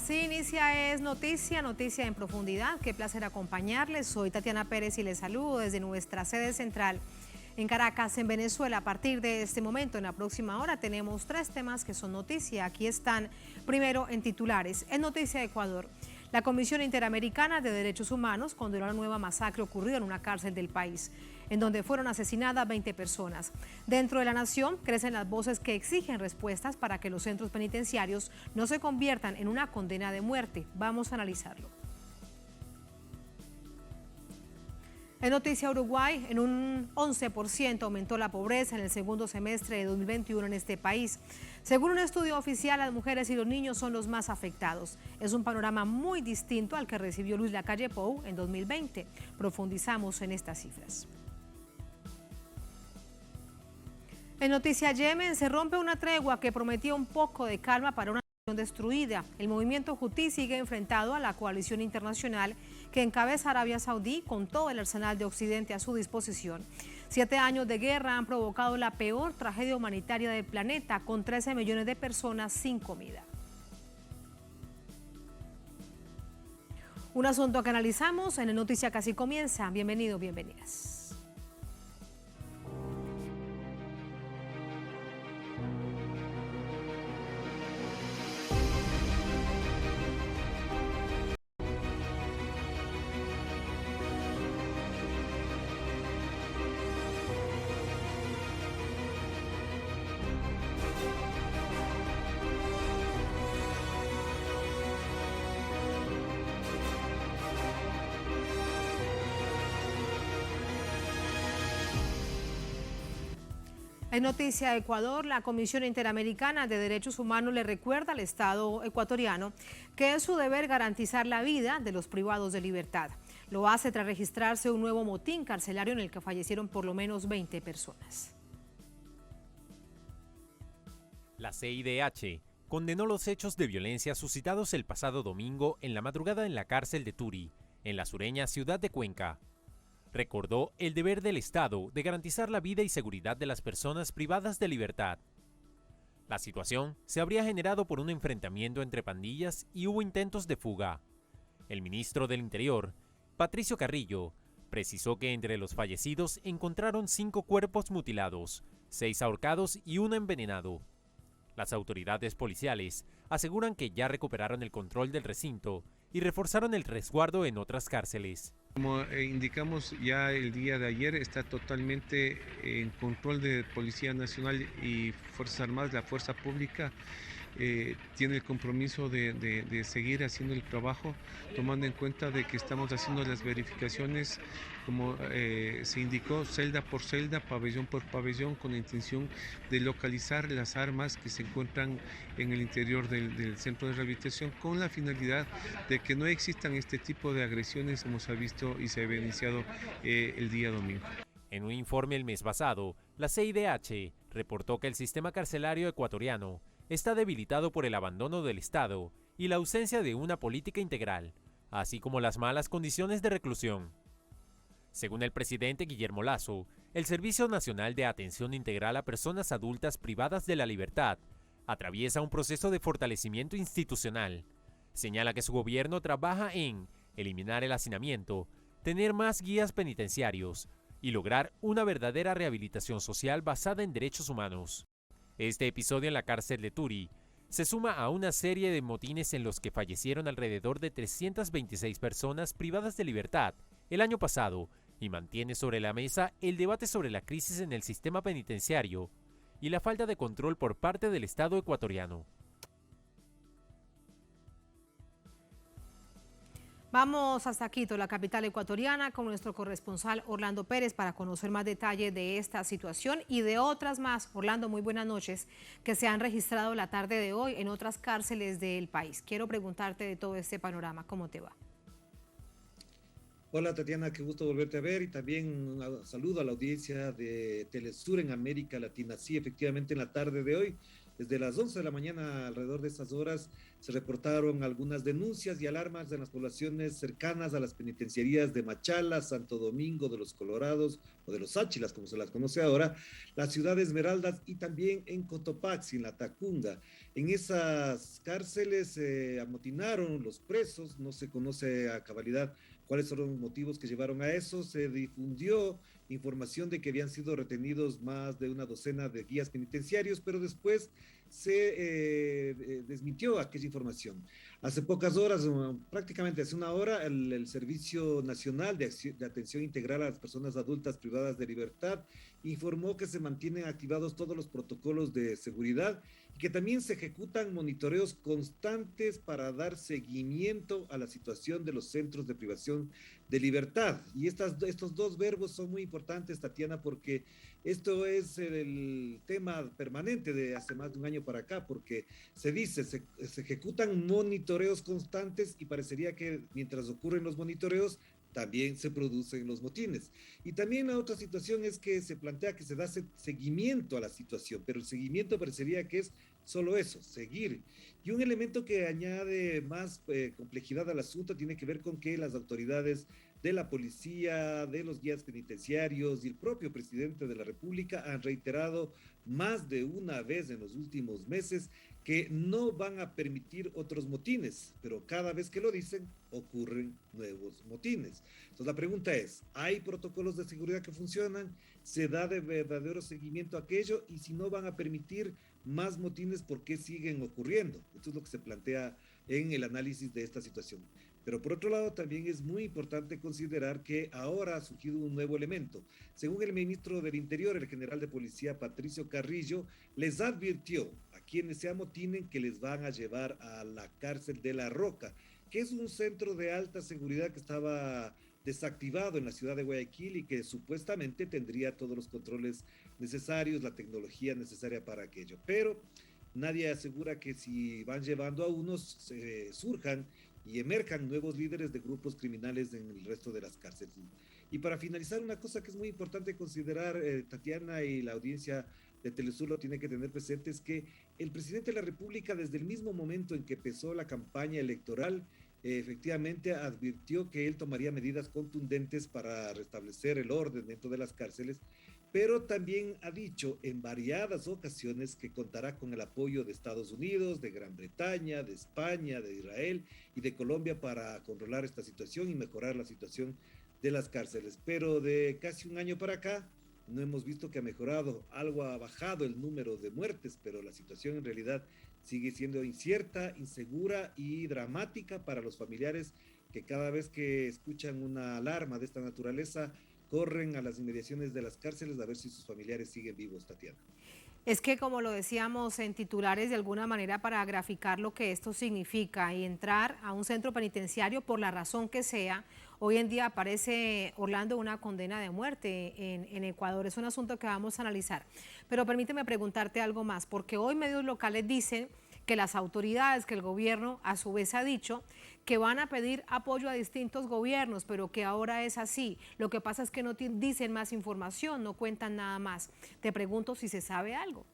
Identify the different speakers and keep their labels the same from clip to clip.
Speaker 1: Así inicia Es Noticia, Noticia en Profundidad. Qué placer acompañarles. Soy Tatiana Pérez y les saludo desde nuestra sede central en Caracas, en Venezuela. A partir de este momento, en la próxima hora, tenemos 3 temas que son noticia. Aquí están, primero en titulares. En Noticia Ecuador, la Comisión Interamericana de Derechos Humanos condenó la nueva masacre ocurrida en una cárcel del país, en donde fueron asesinadas 20 personas. Dentro de la nación crecen las voces que exigen respuestas para que los centros penitenciarios no se conviertan en una condena de muerte. Vamos a analizarlo. En Noticia Uruguay, en un 11% aumentó la pobreza en el segundo semestre de 2021 en este país. Según un estudio oficial, las mujeres y los niños son los más afectados. Es un panorama muy distinto al que recibió Luis Lacalle Pou en 2020. Profundizamos en estas cifras. En Noticia Yemen, se rompe una tregua que prometía un poco de calma para una nación destruida. El movimiento Houthi sigue enfrentado a la coalición internacional que encabeza Arabia Saudí con todo el arsenal de Occidente a su disposición. 7 años de guerra han provocado la peor tragedia humanitaria del planeta, con 13 millones de personas sin comida. Un asunto que analizamos en el Noticia Casi Comienza. Bienvenidos, bienvenidas. En Noticia Ecuador, la Comisión Interamericana de Derechos Humanos le recuerda al Estado ecuatoriano que es su deber garantizar la vida de los privados de libertad. Lo hace tras registrarse un nuevo motín carcelario en el que fallecieron por lo menos 20 personas.
Speaker 2: La CIDH condenó los hechos de violencia suscitados el pasado domingo en la madrugada en la cárcel de Turi, en la sureña ciudad de Cuenca. Recordó el deber del Estado de garantizar la vida y seguridad de las personas privadas de libertad. La situación se habría generado por un enfrentamiento entre pandillas y hubo intentos de fuga. El ministro del Interior, Patricio Carrillo, precisó que entre los fallecidos encontraron 5 cuerpos mutilados, 6 ahorcados y 1 envenenado. Las autoridades policiales aseguran que ya recuperaron el control del recinto y reforzaron el resguardo en otras cárceles.
Speaker 3: Como indicamos ya el día de ayer, está totalmente en control de Policía Nacional y Fuerzas Armadas, la Fuerza Pública. Tiene el compromiso de seguir haciendo el trabajo, tomando en cuenta de que estamos haciendo las verificaciones, como se indicó, celda por celda, pabellón por pabellón, con la intención de localizar las armas que se encuentran en el interior del centro de rehabilitación, con la finalidad de que no existan este tipo de agresiones como se ha visto y se había iniciado el día domingo.
Speaker 2: En un informe el mes pasado, la CIDH reportó que el sistema carcelario ecuatoriano está debilitado por el abandono del Estado y la ausencia de una política integral, así como las malas condiciones de reclusión. Según el presidente Guillermo Lasso, el Servicio Nacional de Atención Integral a Personas Adultas Privadas de la Libertad atraviesa un proceso de fortalecimiento institucional. Señala que su gobierno trabaja en eliminar el hacinamiento, tener más guías penitenciarios y lograr una verdadera rehabilitación social basada en derechos humanos. Este episodio en la cárcel de Turi se suma a una serie de motines en los que fallecieron alrededor de 326 personas privadas de libertad el año pasado y mantiene sobre la mesa el debate sobre la crisis en el sistema penitenciario y la falta de control por parte del Estado ecuatoriano.
Speaker 1: Vamos hasta Quito, la capital ecuatoriana, con nuestro corresponsal Orlando Pérez para conocer más detalles de esta situación y de otras más. Orlando, muy buenas noches, que se han registrado la tarde de hoy en otras cárceles del país. Quiero preguntarte de todo este panorama, ¿cómo te va?
Speaker 4: Hola Tatiana, qué gusto volverte a ver y también un saludo a la audiencia de Telesur en América Latina. Sí, efectivamente en la tarde de hoy Desde las 11 de la mañana, alrededor de esas horas, se reportaron algunas denuncias y alarmas en las poblaciones cercanas a las penitenciarías de Machala, Santo Domingo de los Colorados o de los Áchilas, como se las conoce ahora, la ciudad de Esmeraldas y también en Cotopaxi, en la Tacunga. En esas cárceles se amotinaron los presos, no se conoce a cabalidad cuáles son los motivos que llevaron a eso. Se difundió información de que habían sido retenidos más de una docena de guías penitenciarios, pero después se desmintió aquella información. Hace pocas horas, prácticamente hace una hora, el Servicio Nacional de Atención Integral a las Personas Adultas Privadas de Libertad informó que se mantienen activados todos los protocolos de seguridad y que también se ejecutan monitoreos constantes para dar seguimiento a la situación de los centros de privación de libertad. Y estos dos verbos son muy importantes, Tatiana, porque esto es el tema permanente de hace más de un año para acá, porque se dice, se ejecutan monitoreos constantes y parecería que mientras ocurren los monitoreos, también se producen los motines. Y también la otra situación es que se plantea que se da seguimiento a la situación, pero el seguimiento parecería que es solo eso, seguir. Y un elemento que añade más complejidad al asunto tiene que ver con que las autoridades de la policía, de los guías penitenciarios y el propio presidente de la República han reiterado más de una vez en los últimos meses que no van a permitir otros motines, pero cada vez que lo dicen ocurren nuevos motines. Entonces la pregunta es, ¿hay protocolos de seguridad que funcionan? ¿Se da de verdadero seguimiento a aquello? Y si no van a permitir más motines, ¿por qué siguen ocurriendo? Esto es lo que se plantea en el análisis de esta situación. Pero por otro lado, también es muy importante considerar que ahora ha surgido un nuevo elemento. Según el ministro del Interior, el general de policía Patricio Carrillo, les advirtió a quienes se amotinen que les van a llevar a la cárcel de La Roca, que es un centro de alta seguridad que estaba desactivado en la ciudad de Guayaquil y que supuestamente tendría todos los controles necesarios, la tecnología necesaria para aquello. Pero nadie asegura que si van llevando a unos, surjan y emerjan nuevos líderes de grupos criminales en el resto de las cárceles. Y para finalizar, una cosa que es muy importante considerar, Tatiana, y la audiencia de Telesur lo tiene que tener presente, es que el presidente de la República, desde el mismo momento en que empezó la campaña electoral, efectivamente advirtió que él tomaría medidas contundentes para restablecer el orden dentro de las cárceles, pero también ha dicho en variadas ocasiones que contará con el apoyo de Estados Unidos, de Gran Bretaña, de España, de Israel y de Colombia para controlar esta situación y mejorar la situación de las cárceles. Pero de casi un año para acá no hemos visto que ha mejorado, algo ha bajado el número de muertes, pero la situación en realidad sigue siendo incierta, insegura y dramática para los familiares que cada vez que escuchan una alarma de esta naturaleza corren a las inmediaciones de las cárceles a ver si sus familiares siguen vivos, Tatiana.
Speaker 1: Es que, como lo decíamos en titulares, de alguna manera para graficar lo que esto significa y entrar a un centro penitenciario por la razón que sea, hoy en día aparece, Orlando, una condena de muerte en Ecuador. Es un asunto que vamos a analizar. Pero permíteme preguntarte algo más, porque hoy medios locales dicen que las autoridades, que el gobierno a su vez ha dicho que van a pedir apoyo a distintos gobiernos, pero que ahora es así. Lo que pasa es que no dicen más información, no cuentan nada más. Te pregunto si se sabe algo.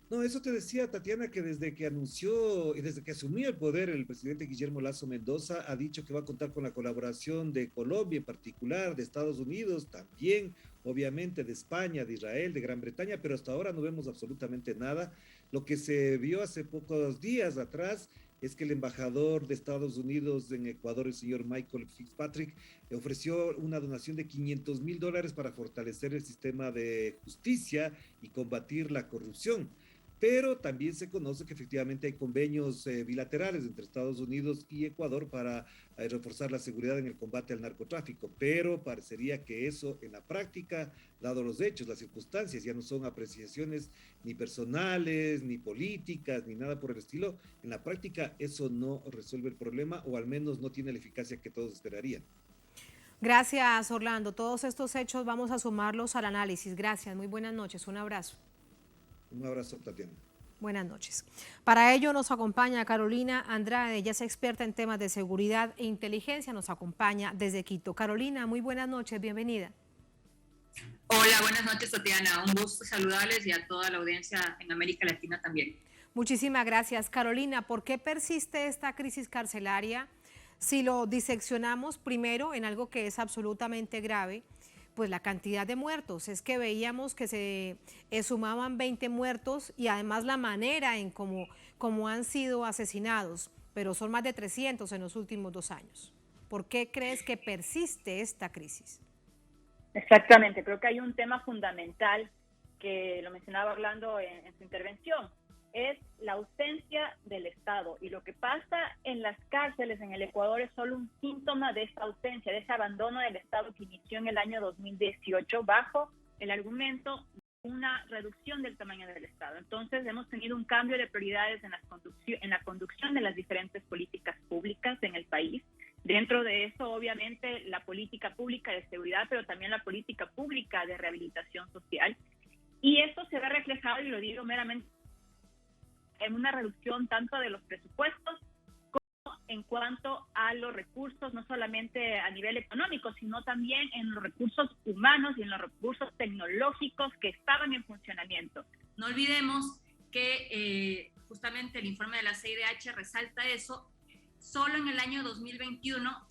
Speaker 4: No, eso te decía, Tatiana, que desde que anunció y desde que asumió el poder el presidente Guillermo Lasso Mendoza ha dicho que va a contar con la colaboración de Colombia en particular, de Estados Unidos también, obviamente de España, de Israel, de Gran Bretaña, pero hasta ahora no vemos absolutamente nada. Lo que se vio hace pocos días atrás es que el embajador de Estados Unidos en Ecuador, el señor Michael Fitzpatrick, ofreció una donación de $500,000 para fortalecer el sistema de justicia y combatir la corrupción. Pero también se conoce que efectivamente hay convenios bilaterales entre Estados Unidos y Ecuador para reforzar la seguridad en el combate al narcotráfico, pero parecería que eso en la práctica, dado los hechos, las circunstancias, ya no son apreciaciones ni personales, ni políticas, ni nada por el estilo. En la práctica eso no resuelve el problema, o al menos no tiene la eficacia que todos esperarían.
Speaker 1: Gracias, Orlando. Todos estos hechos vamos a sumarlos al análisis. Gracias, muy buenas noches, un abrazo.
Speaker 4: Un abrazo, Tatiana.
Speaker 1: Buenas noches. Para ello nos acompaña Carolina Andrade, ella es experta en temas de seguridad e inteligencia, nos acompaña desde Quito. Carolina, muy buenas noches, bienvenida.
Speaker 5: Hola, buenas noches, Tatiana. Un gusto saludarles y a toda la audiencia en América Latina también.
Speaker 1: Muchísimas gracias. Carolina, ¿por qué persiste esta crisis carcelaria? Si lo diseccionamos primero en algo que es absolutamente grave, pues la cantidad de muertos. Es que veíamos que se sumaban 20 muertos y además la manera en cómo han sido asesinados, pero son más de 300 en los últimos 2 años. ¿Por qué crees que persiste esta crisis?
Speaker 6: Exactamente, creo que hay un tema fundamental que lo mencionaba Orlando en su intervención, es la ausencia del Estado. Y lo que pasa en las cárceles en el Ecuador es solo un síntoma de esa ausencia, de ese abandono del Estado que inició en el año 2018 bajo el argumento de una reducción del tamaño del Estado. Entonces hemos tenido un cambio de prioridades en la conducción de las diferentes políticas públicas en el país. Dentro de eso, obviamente, la política pública de seguridad, pero también la política pública de rehabilitación social. Y esto se ve reflejado, y lo digo meramente, en una reducción tanto de los presupuestos como en cuanto a los recursos, no solamente a nivel económico, sino también en los recursos humanos y en los recursos tecnológicos que estaban en funcionamiento.
Speaker 5: No olvidemos que justamente el informe de la CIDH resalta eso. Solo en el año 2021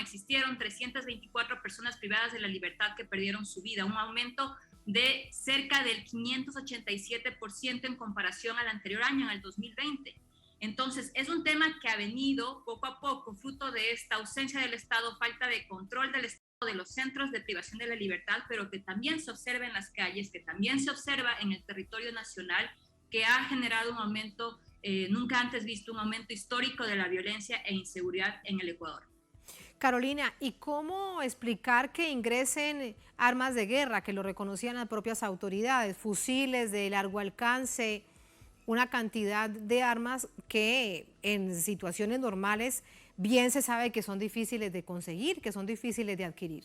Speaker 5: existieron 324 personas privadas de la libertad que perdieron su vida, un aumento de cerca del 587% en comparación al anterior año, en el 2020. Entonces, es un tema que ha venido poco a poco, fruto de esta ausencia del Estado, falta de control del Estado, de los centros de privación de la libertad, pero que también se observa en las calles, que también se observa en el territorio nacional, que ha generado un aumento nunca antes visto, un aumento histórico de la violencia e inseguridad en el Ecuador.
Speaker 1: Carolina, ¿y cómo explicar que ingresen armas de guerra, que lo reconocían las propias autoridades, fusiles de largo alcance, una cantidad de armas que en situaciones normales bien se sabe que son difíciles de conseguir, que son difíciles de adquirir?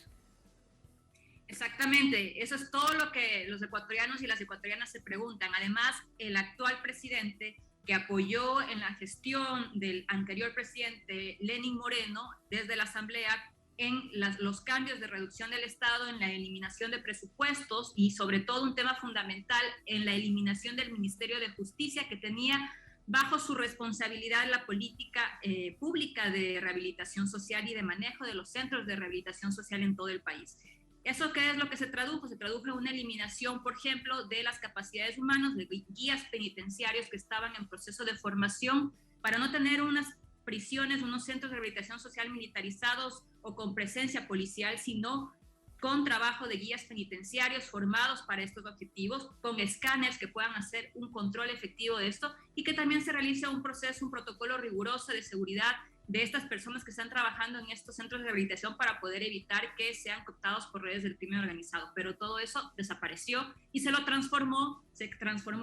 Speaker 5: Exactamente, eso es todo lo que los ecuatorianos y las ecuatorianas se preguntan. Además, el actual presidente, que apoyó en la gestión del anterior presidente Lenín Moreno desde la Asamblea en los cambios de reducción del Estado, en la eliminación de presupuestos y sobre todo un tema fundamental en la eliminación del Ministerio de Justicia, que tenía bajo su responsabilidad la política pública de rehabilitación social y de manejo de los centros de rehabilitación social en todo el país. ¿Eso qué es lo que se tradujo? Se tradujo en una eliminación, por ejemplo, de las capacidades humanas, de guías penitenciarios que estaban en proceso de formación para no tener unas prisiones, unos centros de rehabilitación social militarizados o con presencia policial, sino con trabajo de guías penitenciarios formados para estos objetivos, con escáneres que puedan hacer un control efectivo de esto y que también se realice un proceso, un protocolo riguroso de seguridad de estas personas que están trabajando en estos centros de rehabilitación para poder evitar que sean cooptados por redes del crimen organizado. Pero todo eso desapareció y se transformó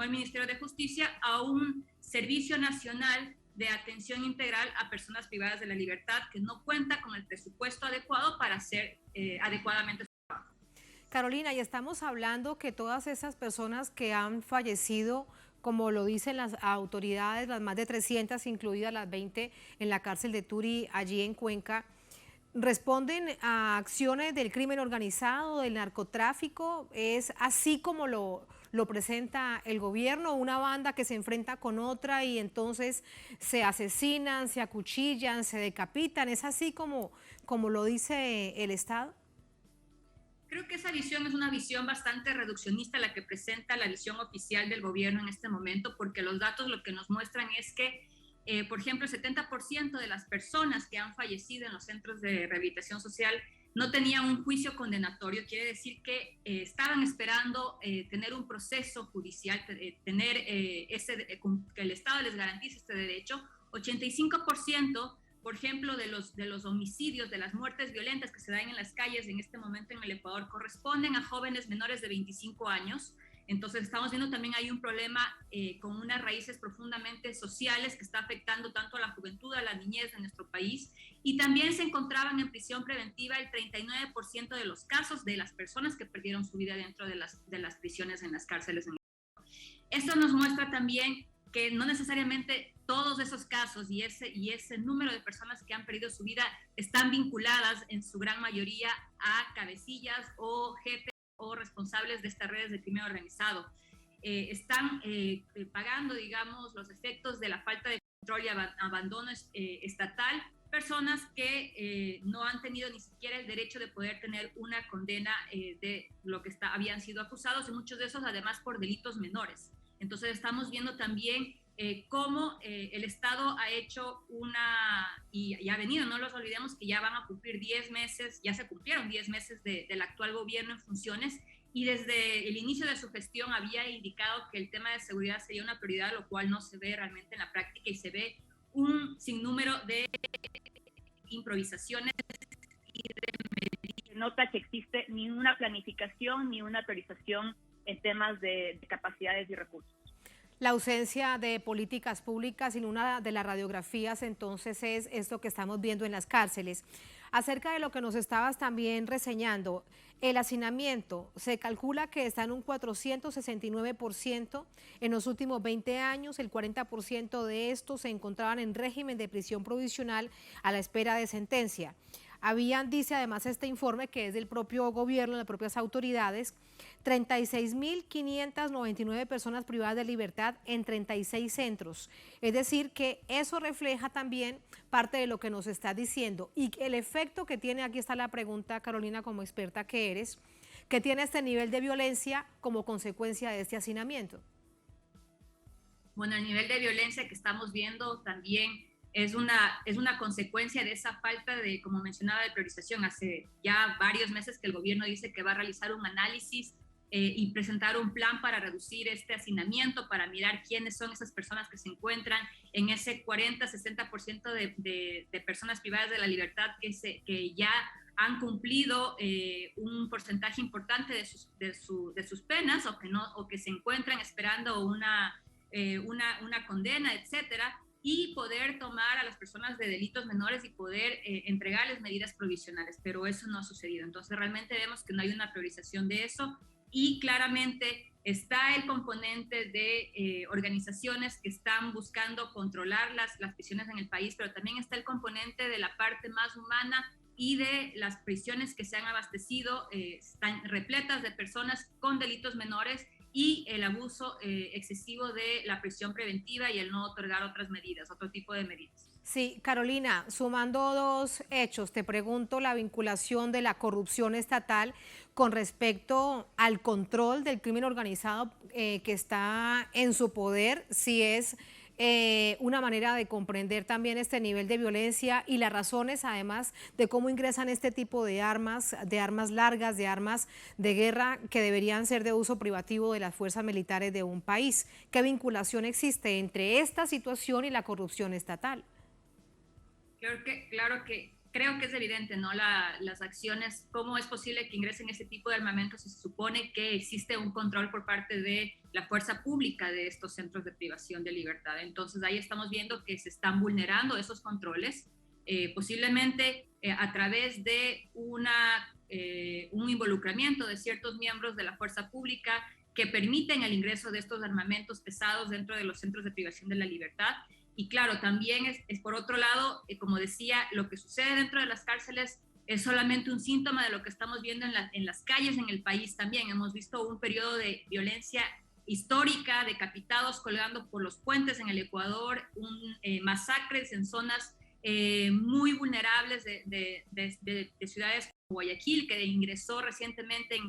Speaker 5: el Ministerio de Justicia a un Servicio Nacional de Atención Integral a Personas Privadas de la Libertad que no cuenta con el presupuesto adecuado para hacer adecuadamente su trabajo.
Speaker 1: Carolina, y estamos hablando que todas esas personas que han fallecido, como lo dicen las autoridades, las más de 300, incluidas las 20 en la cárcel de Turi, allí en Cuenca, responden a acciones del crimen organizado, del narcotráfico. ¿Es así como lo presenta el gobierno, una banda que se enfrenta con otra y entonces se asesinan, se acuchillan, se decapitan? ¿Es así como lo dice el Estado?
Speaker 5: Creo que esa visión es una visión bastante reduccionista la que presenta la visión oficial del gobierno en este momento, porque los datos lo que nos muestran es que, por ejemplo, el 70% de las personas que han fallecido en los centros de rehabilitación social no tenían un juicio condenatorio. Quiere decir que estaban esperando tener un proceso judicial, tener que el Estado les garantice este derecho. 85%, por ejemplo, de los homicidios, de las muertes violentas que se dan en las calles en este momento en el Ecuador, corresponden a jóvenes menores de 25 años. Entonces estamos viendo también hay un problema con unas raíces profundamente sociales que está afectando tanto a la juventud, a la niñez de nuestro país. Y también se encontraban en prisión preventiva el 39% de los casos de las personas que perdieron su vida dentro de las prisiones en las cárceles. Esto nos muestra también que no necesariamente todos esos casos y ese número de personas que han perdido su vida están vinculadas en su gran mayoría a cabecillas o jefes o responsables de estas redes de crimen organizado. Están pagando, digamos, los efectos de la falta de control y abandono estatal, personas que no han tenido ni siquiera el derecho de poder tener una condena de lo que habían sido acusados, y muchos de esos además por delitos menores. Entonces estamos viendo también cómo el Estado ha hecho y ha venido, no los olvidemos que ya van a cumplir 10 meses, ya se cumplieron 10 meses del actual gobierno en funciones, y desde el inicio de su gestión había indicado que el tema de seguridad sería una prioridad, lo cual no se ve realmente en la práctica, y se ve un sinnúmero de improvisaciones y de...
Speaker 6: Nota que existe ni una planificación ni una priorización en temas de capacidades y recursos.
Speaker 1: La ausencia de políticas públicas en una de las radiografías entonces es esto que estamos viendo en las cárceles. Acerca de lo que nos estabas también reseñando, el hacinamiento se calcula que está en un 469% en los últimos 20 años, el 40% de estos se encontraban en régimen de prisión provisional a la espera de sentencia. Dice además este informe, que es del propio gobierno, de las propias autoridades, 36.599 personas privadas de libertad en 36 centros. Es decir, que eso refleja también parte de lo que nos está diciendo, y el efecto que tiene, aquí está la pregunta, Carolina, como experta que eres, que tiene este nivel de violencia como consecuencia de este hacinamiento.
Speaker 5: Bueno, el nivel de violencia que estamos viendo también es una consecuencia de esa falta de, como mencionaba, de priorización. Hace ya varios meses que el gobierno dice que va a realizar un análisis y presentar un plan para reducir este hacinamiento, para mirar quiénes son esas personas que se encuentran en ese 40-60% de personas privadas de la libertad que ya han cumplido un porcentaje importante de sus penas, o que se encuentran esperando una condena, etcétera, y poder tomar a las personas de delitos menores y poder entregarles medidas provisionales, pero eso no ha sucedido. Entonces realmente vemos que no hay una priorización de eso, y claramente está el componente de organizaciones que están buscando controlar las prisiones en el país, pero también está el componente de la parte más humana y de las prisiones que se han abastecido, están repletas de personas con delitos menores, y el abuso excesivo de la prisión preventiva y el no otorgar otras medidas, otro tipo de medidas.
Speaker 1: Sí, Carolina, sumando dos hechos, te pregunto la vinculación de la corrupción estatal con respecto al control del crimen organizado que está en su poder, si es una manera de comprender también este nivel de violencia y las razones además de cómo ingresan este tipo de armas largas, de armas de guerra que deberían ser de uso privativo de las fuerzas militares de un país. ¿Qué vinculación existe entre esta situación y la corrupción estatal?
Speaker 5: Creo que es evidente, ¿no? Las acciones, cómo es posible que ingresen ese tipo de armamentos si se supone que existe un control por parte de la fuerza pública de estos centros de privación de libertad. Entonces ahí estamos viendo que se están vulnerando esos controles, posiblemente a través de un involucramiento de ciertos miembros de la fuerza pública que permiten el ingreso de estos armamentos pesados dentro de los centros de privación de la libertad. Y claro, también es por otro lado, como decía, lo que sucede dentro de las cárceles es solamente un síntoma de lo que estamos viendo en las calles en el país también. Hemos visto un periodo de violencia histórica, decapitados colgando por los puentes en el Ecuador, masacres en zonas muy vulnerables de ciudades como Guayaquil, que ingresó recientemente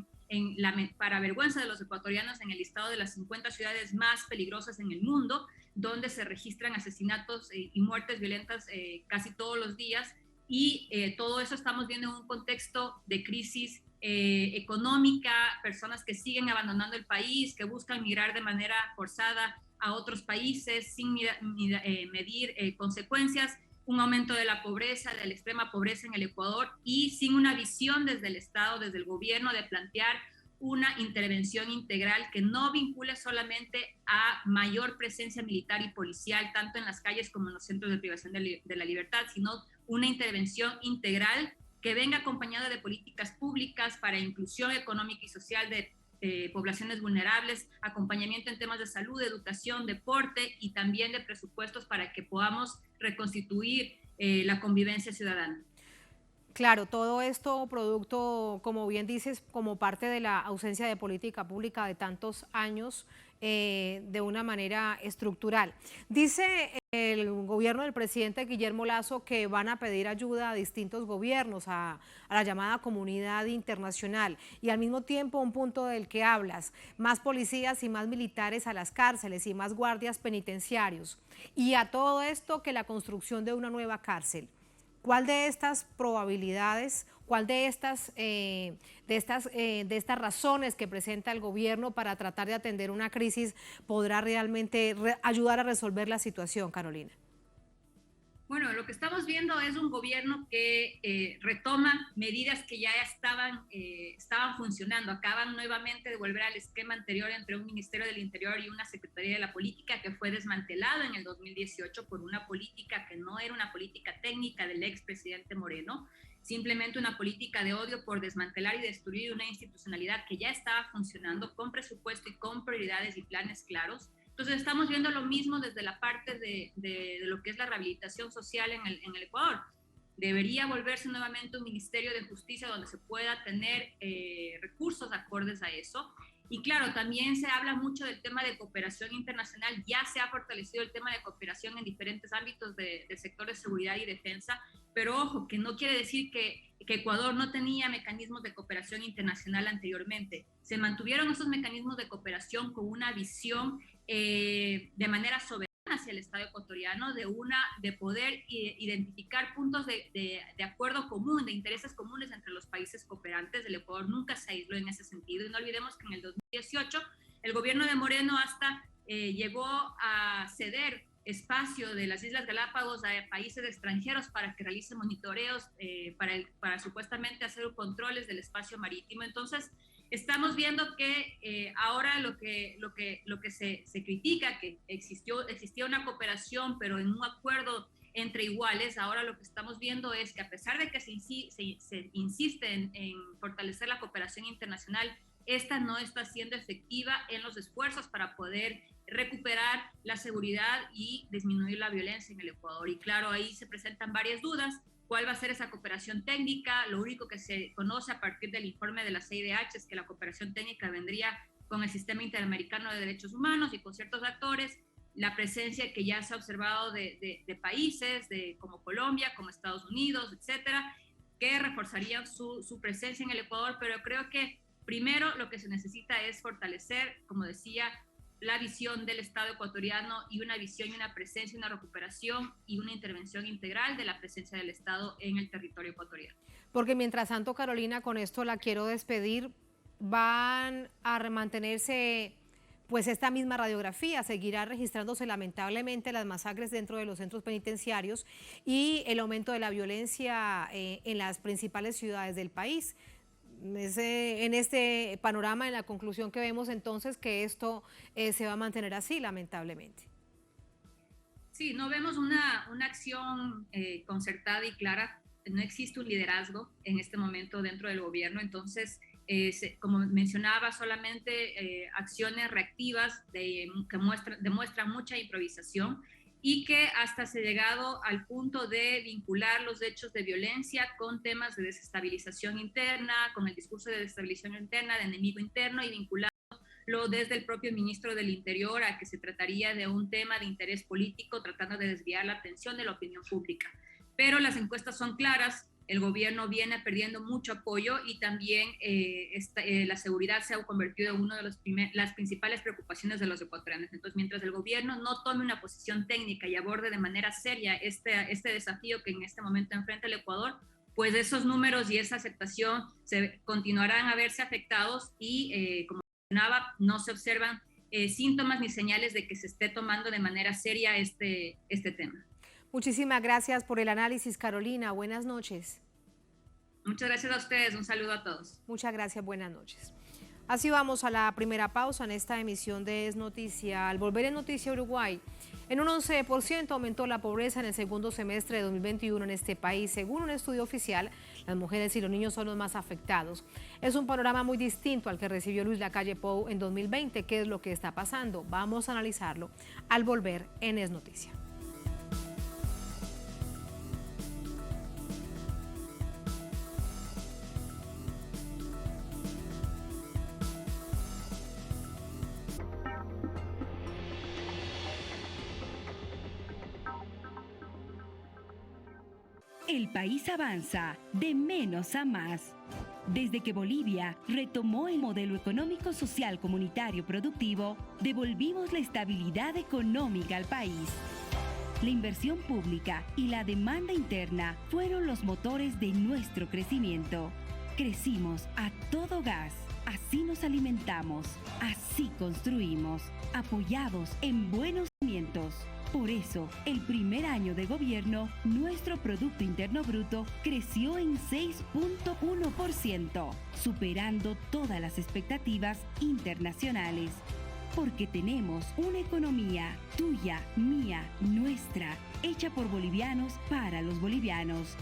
Speaker 5: para vergüenza de los ecuatorianos en el listado de las 50 ciudades más peligrosas en el mundo, donde se registran asesinatos y muertes violentas casi todos los días, y todo eso estamos viendo en un contexto de crisis económica, personas que siguen abandonando el país, que buscan migrar de manera forzada a otros países sin medir consecuencias, un aumento de la pobreza, de la extrema pobreza en el Ecuador, y sin una visión desde el Estado, desde el gobierno, de plantear una intervención integral que no vincule solamente a mayor presencia militar y policial, tanto en las calles como en los centros de privación de la libertad, sino una intervención integral que venga acompañada de políticas públicas para inclusión económica y social de poblaciones vulnerables, acompañamiento en temas de salud, educación, deporte y también de presupuestos para que podamos reconstituir la convivencia ciudadana.
Speaker 1: Claro, todo esto producto, como bien dices, como parte de la ausencia de política pública de tantos años, de una manera estructural. Dice el gobierno del presidente Guillermo Lasso que van a pedir ayuda a distintos gobiernos, a la llamada comunidad internacional, y al mismo tiempo un punto del que hablas, más policías y más militares a las cárceles y más guardias penitenciarios, y a todo esto que la construcción de una nueva cárcel. ¿Cuál de estas probabilidades, cuál de estas razones que presenta el gobierno para tratar de atender una crisis podrá realmente ayudar a resolver la situación, Carolina?
Speaker 5: Bueno, lo que estamos viendo es un gobierno que retoma medidas que ya estaban funcionando. Acaban nuevamente de volver al esquema anterior entre un Ministerio del Interior y una Secretaría de la Política que fue desmantelado en el 2018 por una política que no era una política técnica del expresidente Moreno, simplemente una política de odio por desmantelar y destruir una institucionalidad que ya estaba funcionando con presupuesto y con prioridades y planes claros. Entonces estamos viendo lo mismo desde la parte de lo que es la rehabilitación social en el Ecuador. Debería volverse nuevamente un Ministerio de Justicia donde se pueda tener recursos acordes a eso. Y claro, también se habla mucho del tema de cooperación internacional. Ya se ha fortalecido el tema de cooperación en diferentes ámbitos del sector de seguridad y defensa, pero ojo, que no quiere decir que Ecuador no tenía mecanismos de cooperación internacional anteriormente. Se mantuvieron esos mecanismos de cooperación con una visión de manera soberana hacia el Estado ecuatoriano, de poder identificar puntos de acuerdo común, de intereses comunes entre los países cooperantes. El Ecuador nunca se aisló en ese sentido, y no olvidemos que en el 2018 el gobierno de Moreno hasta llegó a ceder espacio de las Islas Galápagos a países extranjeros para que realicen monitoreos, para supuestamente hacer controles del espacio marítimo. Entonces, estamos viendo que ahora lo que se critica, que existía una cooperación, pero en un acuerdo entre iguales, ahora lo que estamos viendo es que a pesar de que se insiste en fortalecer la cooperación internacional, esta no está siendo efectiva en los esfuerzos para poder recuperar la seguridad y disminuir la violencia en el Ecuador. Y claro, ahí se presentan varias dudas. ¿Cuál va a ser esa cooperación técnica? Lo único que se conoce a partir del informe de la CIDH es que la cooperación técnica vendría con el Sistema Interamericano de Derechos Humanos y con ciertos actores. La presencia que ya se ha observado de países como Colombia, como Estados Unidos, etcétera, que reforzarían su presencia en el Ecuador. Pero creo que primero lo que se necesita es fortalecer, como decía, la visión del Estado ecuatoriano y una visión y una presencia, una recuperación y una intervención integral de la presencia del Estado en el territorio ecuatoriano.
Speaker 1: Porque mientras tanto, Carolina, con esto la quiero despedir, van a mantenerse pues esta misma radiografía, seguirá registrándose lamentablemente las masacres dentro de los centros penitenciarios y el aumento de la violencia en las principales ciudades del país. En este panorama, en la conclusión que vemos entonces que esto se va a mantener así, lamentablemente.
Speaker 5: Sí, no vemos una acción concertada y clara. No existe un liderazgo en este momento dentro del gobierno. Entonces, como mencionaba, solamente acciones reactivas que demuestran mucha improvisación, y que hasta se ha llegado al punto de vincular los hechos de violencia con temas de desestabilización interna, con el discurso de desestabilización interna, de enemigo interno, y vincularlo desde el propio ministro del Interior a que se trataría de un tema de interés político, tratando de desviar la atención de la opinión pública. Pero las encuestas son claras, el gobierno viene perdiendo mucho apoyo, y también la seguridad se ha convertido en una de las principales preocupaciones de los ecuatorianos. Entonces, mientras el gobierno no tome una posición técnica y aborde de manera seria este desafío que en este momento enfrenta el Ecuador, pues esos números y esa aceptación continuarán a verse afectados y, como mencionaba, no se observan síntomas ni señales de que se esté tomando de manera seria este tema.
Speaker 1: Muchísimas gracias por el análisis, Carolina. Buenas noches.
Speaker 5: Muchas gracias a ustedes. Un saludo a todos.
Speaker 1: Muchas gracias. Buenas noches. Así vamos a la primera pausa en esta emisión de Es Noticia. Al volver en Noticia Uruguay, en un 11% aumentó la pobreza en el segundo semestre de 2021 en este país. Según un estudio oficial, Las mujeres y los niños son los más afectados. Es un panorama muy distinto al que recibió Luis Lacalle Pou en 2020. ¿Qué es lo que está pasando? Vamos a analizarlo al volver en Es Noticia.
Speaker 7: El país avanza de menos a más. Desde que Bolivia retomó el modelo económico, social, comunitario, productivo, devolvimos la estabilidad económica al país. La inversión pública y la demanda interna fueron los motores de nuestro crecimiento. Crecimos a todo gas. Así nos alimentamos, así construimos, apoyados en buenos cimientos. Por eso, el primer año de gobierno, nuestro Producto Interno Bruto creció en 6.1%, superando todas las expectativas internacionales. Porque tenemos una economía tuya, mía, nuestra, hecha por bolivianos para los bolivianos.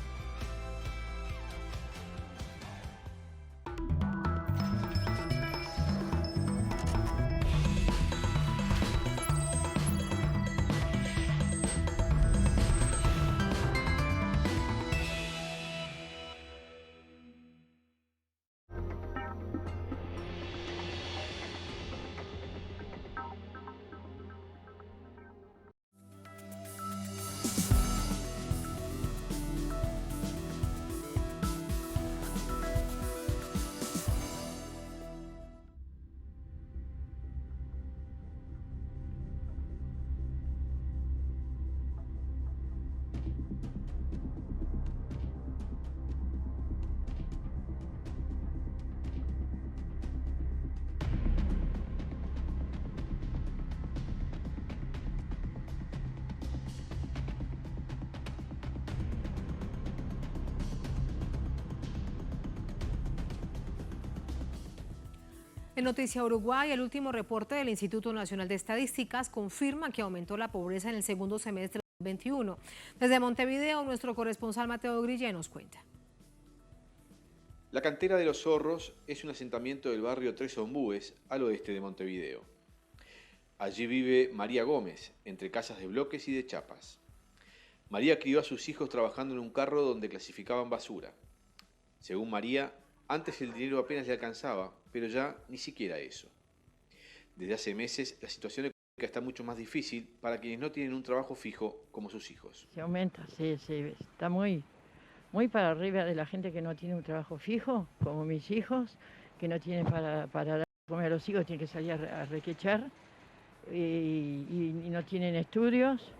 Speaker 1: En Noticia Uruguay, el último reporte del Instituto Nacional de Estadísticas confirma que aumentó la pobreza en el segundo semestre de 2021. Desde Montevideo, nuestro corresponsal Mateo Grillé nos cuenta.
Speaker 8: La Cantera de los Zorros es un asentamiento del barrio Tres Ombúes, al oeste de Montevideo. Allí vive María Gómez, entre casas de bloques y de chapas. María crió a sus hijos trabajando en un carro donde clasificaban basura. Según María, antes el dinero apenas le alcanzaba, pero ya ni siquiera eso. Desde hace meses la situación económica está mucho más difícil para quienes no tienen un trabajo fijo como sus hijos.
Speaker 9: Se aumenta, sí, está muy para arriba de la gente que no tiene un trabajo fijo, como mis hijos, que no tienen para dar comer a los hijos, tienen que salir a requechar y no tienen estudios.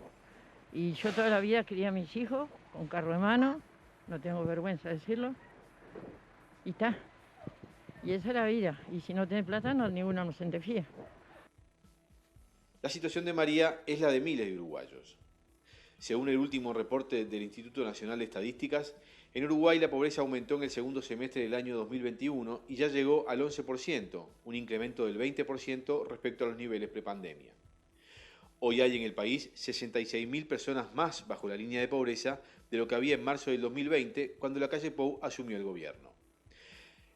Speaker 9: Y yo toda la vida crié a mis hijos con carro de mano, no tengo vergüenza de decirlo. Y está. Y esa es la vida. Y si no tenés plata, ninguno nos fía.
Speaker 8: La situación de María es la de miles de uruguayos. Según el último reporte del Instituto Nacional de Estadísticas, en Uruguay la pobreza aumentó en el segundo semestre del año 2021 y ya llegó al 11%, un incremento del 20% respecto a los niveles prepandemia. Hoy hay en el país 66.000 personas más bajo la línea de pobreza de lo que había en marzo del 2020, cuando Lacalle Pou asumió el gobierno.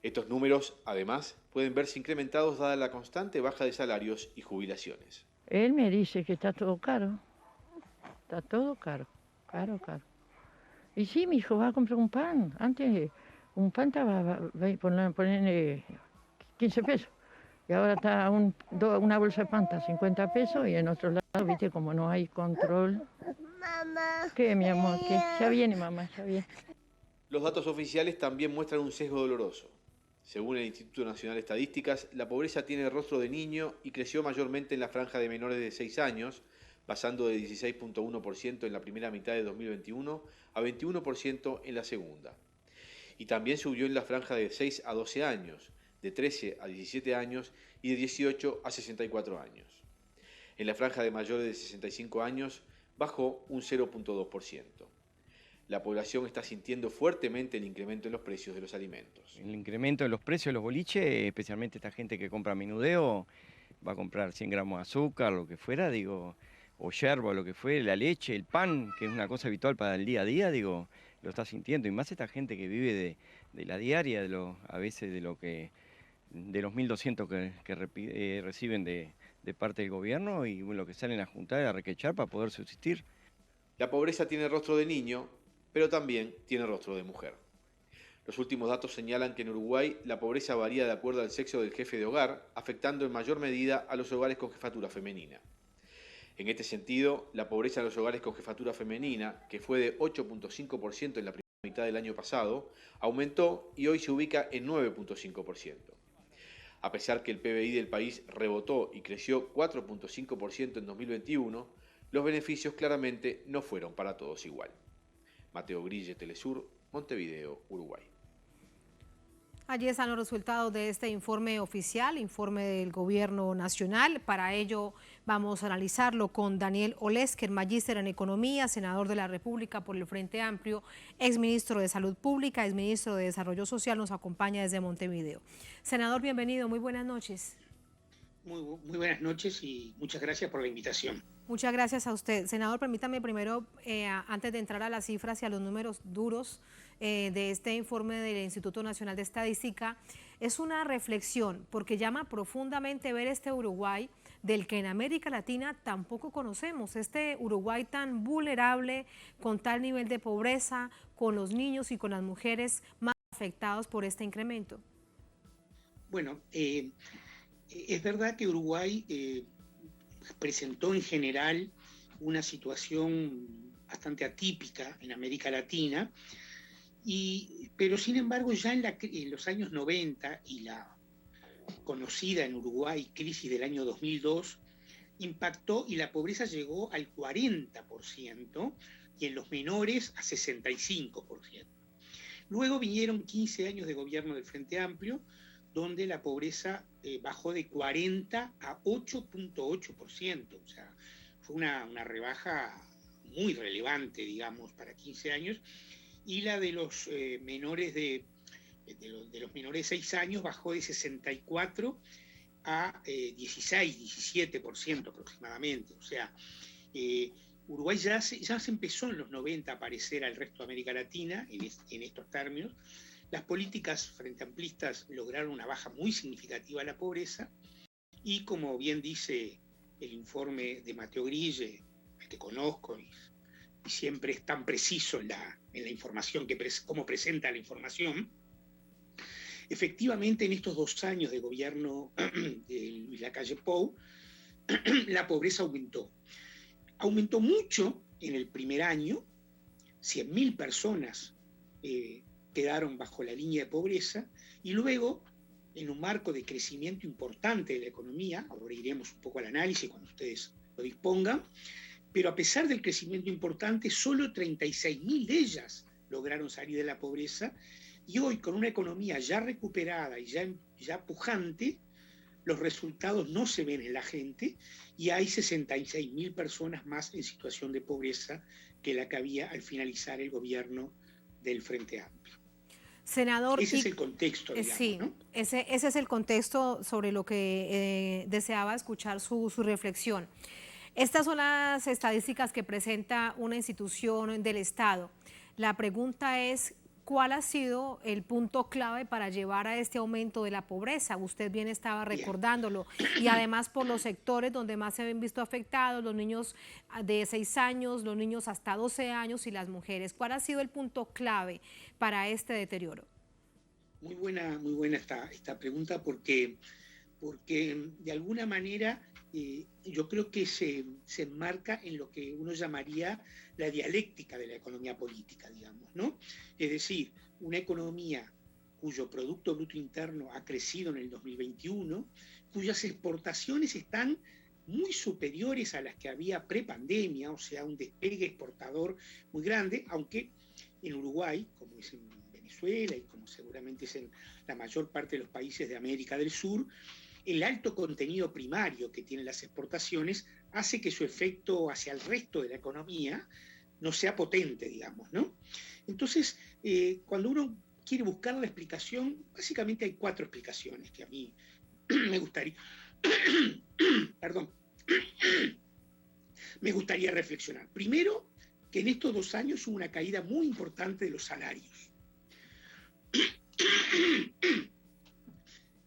Speaker 8: Estos números, además, pueden verse incrementados dada la constante baja de salarios y jubilaciones.
Speaker 9: Él me dice que está todo caro. Está todo caro, caro. Y sí, mi hijo va a comprar un pan. Antes un pan estaba poner 15 pesos. Y ahora está una bolsa de pan está 50 pesos y en otro lado, viste, como no hay control. Mamá. ¿Qué, mi amor? ¿Qué? Ya viene, mamá, ya viene.
Speaker 8: Los datos oficiales también muestran un sesgo doloroso. Según el Instituto Nacional de Estadísticas, la pobreza tiene el rostro de niño y creció mayormente en la franja de menores de 6 años, pasando de 16.1% en la primera mitad de 2021 a 21% en la segunda. Y también subió en la franja de 6 a 12 años, de 13 a 17 años y de 18 a 64 años. En la franja de mayores de 65 años bajó un 0.2%. La población está sintiendo fuertemente el incremento en los precios de los alimentos.
Speaker 10: El incremento de los precios de los boliches, especialmente esta gente que compra menudeo, va a comprar 100 gramos de azúcar, lo que fuera, o yerba, lo que fuera, la leche, el pan, que es una cosa habitual para el día a día, lo está sintiendo, y más esta gente que vive de la diaria, a veces de los 1.200 que reciben de parte del gobierno, y lo que salen a juntar a requechar para poder subsistir.
Speaker 8: La pobreza tiene rostro de niño, pero también tiene rostro de mujer. Los últimos datos señalan que en Uruguay la pobreza varía de acuerdo al sexo del jefe de hogar, afectando en mayor medida a los hogares con jefatura femenina. En este sentido, la pobreza en los hogares con jefatura femenina, que fue de 8.5% en la primera mitad del año pasado, aumentó y hoy se ubica en 9.5%. A pesar que el PBI del país rebotó y creció 4.5% en 2021, los beneficios claramente no fueron para todos igual. Mateo Grille, Telesur, Montevideo, Uruguay.
Speaker 1: Allí están los resultados de este informe oficial, informe del Gobierno Nacional. Para ello vamos a analizarlo con Daniel Olesker, magíster en Economía, senador de la República por el Frente Amplio, exministro de Salud Pública, exministro de Desarrollo Social, nos acompaña desde Montevideo. Senador, bienvenido, muy buenas noches.
Speaker 11: Muy buenas noches y muchas gracias por la invitación.
Speaker 1: Muchas gracias a usted. Senador, permítame primero, antes de entrar a las cifras y a los números duros de este informe del Instituto Nacional de Estadística, es una reflexión porque llama profundamente ver este Uruguay del que en América Latina tampoco conocemos, este Uruguay tan vulnerable, con tal nivel de pobreza, con los niños y con las mujeres más afectados por este incremento.
Speaker 11: Bueno, es verdad que Uruguay presentó en general una situación bastante atípica en América Latina, pero sin embargo ya en los años 90 y la conocida en Uruguay crisis del año 2002 impactó y la pobreza llegó al 40% y en los menores a 65%. Luego vinieron 15 años de gobierno del Frente Amplio, donde la pobreza bajó de 40 a 8.8%, o sea, fue una rebaja muy relevante, digamos, para 15 años, y la de los menores de los menores de 6 años bajó de 64 a 17% aproximadamente, o sea, Uruguay ya se empezó en los 90 a parecer al resto de América Latina en estos términos. Las políticas frente amplistas lograron una baja muy significativa de la pobreza y, como bien dice el informe de Mateo Grille, el que conozco y siempre es tan preciso en la información, cómo presenta la información, efectivamente en estos 2 años de gobierno de Luis Lacalle Pou, la pobreza aumentó. Aumentó mucho en el primer año, 100.000 personas quedaron bajo la línea de pobreza, y luego, en un marco de crecimiento importante de la economía, ahora iremos un poco al análisis cuando ustedes lo dispongan, pero a pesar del crecimiento importante, solo 36.000 de ellas lograron salir de la pobreza, y hoy con una economía ya recuperada y ya pujante, los resultados no se ven en la gente, y hay 66.000 personas más en situación de pobreza que la que había al finalizar el gobierno del Frente Amplio.
Speaker 1: Senador,
Speaker 11: ese es el contexto, digamos,
Speaker 1: sí,
Speaker 11: ¿no?
Speaker 1: Ese es el contexto sobre lo que deseaba escuchar su reflexión. Estas son las estadísticas que presenta una institución del Estado. La pregunta es, ¿cuál ha sido el punto clave para llevar a este aumento de la pobreza? Usted bien estaba recordándolo. Y además por los sectores donde más se ven visto afectados, los niños de 6 años, los niños hasta 12 años y las mujeres. ¿Cuál ha sido el punto clave para este deterioro?
Speaker 11: Muy buena esta pregunta porque de alguna manera yo creo que se enmarca en lo que uno llamaría la dialéctica de la economía política, digamos, ¿no? Es decir, una economía cuyo Producto Bruto Interno ha crecido en el 2021, cuyas exportaciones están muy superiores a las que había prepandemia, o sea, un despegue exportador muy grande, aunque en Uruguay, como es en Venezuela y como seguramente es en la mayor parte de los países de América del Sur, el alto contenido primario que tienen las exportaciones hace que su efecto hacia el resto de la economía no sea potente, digamos, ¿no? Entonces, cuando uno quiere buscar la explicación, básicamente hay 4 explicaciones que a mí me gustaría, me gustaría reflexionar. Primero, que en estos 2 años hubo una caída muy importante de los salarios.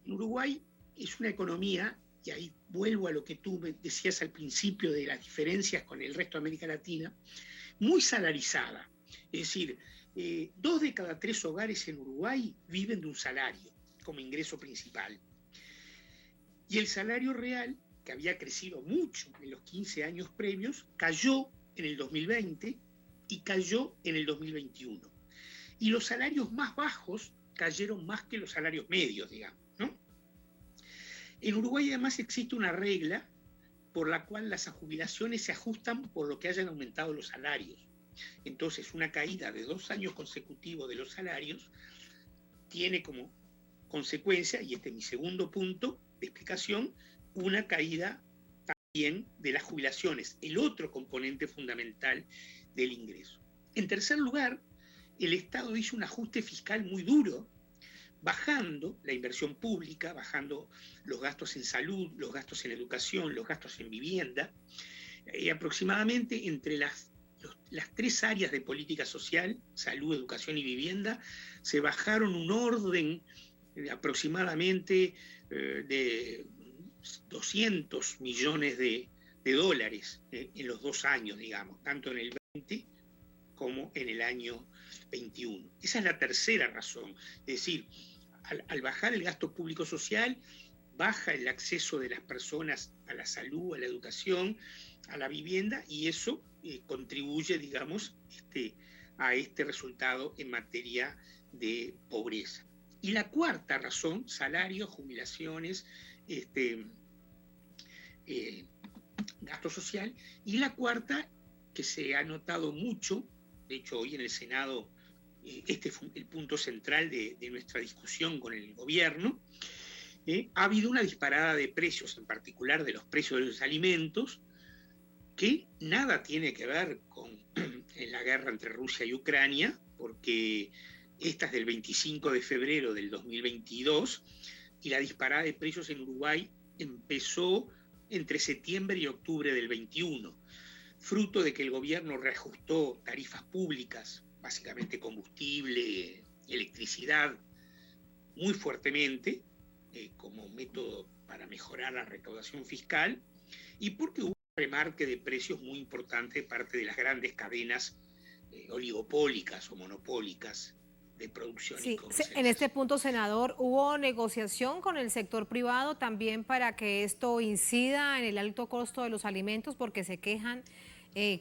Speaker 11: En Uruguay es una economía, y ahí vuelvo a lo que tú me decías al principio de las diferencias con el resto de América Latina, muy salarizada. Es decir, 2 de cada 3 hogares en Uruguay viven de un salario como ingreso principal. Y el salario real, que había crecido mucho en los 15 años previos, cayó en el 2020 y cayó en el 2021. Y los salarios más bajos cayeron más que los salarios medios, digamos, ¿no? En Uruguay además existe una regla por la cual las jubilaciones se ajustan por lo que hayan aumentado los salarios. Entonces, una caída de 2 años consecutivos de los salarios tiene como consecuencia, y este es mi segundo punto de explicación, una caída también de las jubilaciones, el otro componente fundamental del ingreso. En tercer lugar, el Estado hizo un ajuste fiscal muy duro, bajando la inversión pública, bajando los gastos en salud, los gastos en educación, los gastos en vivienda. Aproximadamente entre las 3 áreas de política social, salud, educación y vivienda, se bajaron un orden aproximadamente de 200 millones de dólares en los 2 años, digamos, tanto en el 20 como en el año 21. Esa es la tercera razón. Es decir, al bajar el gasto público social, baja el acceso de las personas a la salud, a la educación, a la vivienda, y eso contribuye, digamos, a este resultado en materia de pobreza. Y la cuarta razón, salarios, jubilaciones, gasto social. Y la cuarta, que se ha notado mucho, de hecho hoy en el Senado este fue el punto central de nuestra discusión con el gobierno, ha habido una disparada de precios, en particular de los precios de los alimentos, que nada tiene que ver con la guerra entre Rusia y Ucrania, porque esta es del 25 de febrero del 2022, y la disparada de precios en Uruguay empezó entre septiembre y octubre del 21, fruto de que el gobierno reajustó tarifas públicas, básicamente combustible, electricidad, muy fuertemente, como método para mejorar la recaudación fiscal, y porque hubo un remarque de precios muy importante de parte de las grandes cadenas oligopólicas o monopólicas de producción y comercialización.
Speaker 1: En este punto, senador, ¿hubo negociación con el sector privado también para que esto incida en el alto costo de los alimentos? Porque se quejan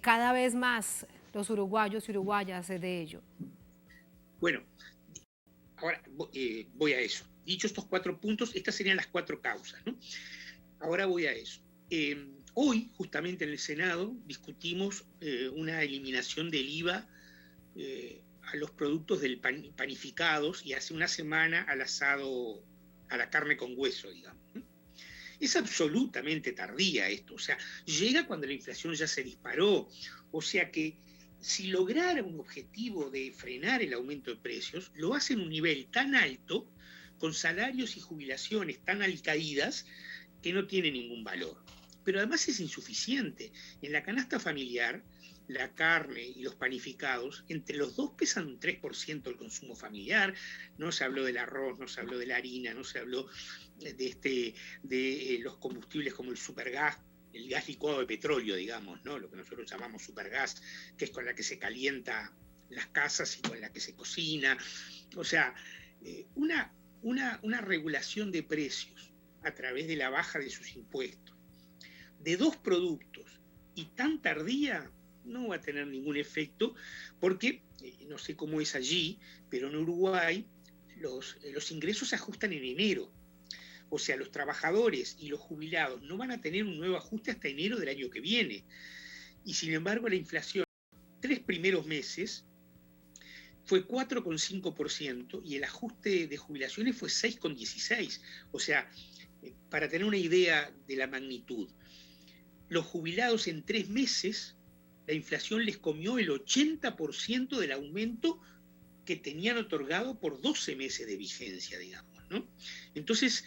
Speaker 1: cada vez más los uruguayos y uruguayas de ello.
Speaker 11: Bueno, ahora voy a eso. Dicho estos 4 puntos, estas serían las 4 causas, ¿no? Ahora voy a eso. Hoy, justamente en el Senado, discutimos una eliminación del IVA a los productos panificados, y hace una semana al asado, a la carne con hueso, digamos. Es absolutamente tardía esto, o sea, llega cuando la inflación ya se disparó, o sea que si lograra un objetivo de frenar el aumento de precios, lo hace en un nivel tan alto, con salarios y jubilaciones tan alicaídas, que no tiene ningún valor. Pero además es insuficiente. En la canasta familiar, la carne y los panificados, entre los dos pesan un 3% del consumo familiar. No se habló del arroz, no se habló de la harina, no se habló de los combustibles como el supergas, el gas licuado de petróleo, digamos, ¿no? Lo que nosotros llamamos supergas, que es con la que se calienta las casas y con la que se cocina. O sea, una regulación de precios a través de la baja de sus impuestos de 2 productos y tan tardía no va a tener ningún efecto, porque no sé cómo es allí, pero en Uruguay los ingresos se ajustan en enero. O sea, los trabajadores y los jubilados no van a tener un nuevo ajuste hasta enero del año que viene. Y sin embargo, la inflación, 3 primeros meses, fue 4,5% y el ajuste de jubilaciones fue 6,16%. O sea, para tener una idea de la magnitud, los jubilados en 3 meses, la inflación les comió el 80% del aumento que tenían otorgado por 12 meses de vigencia, digamos, ¿no? Entonces,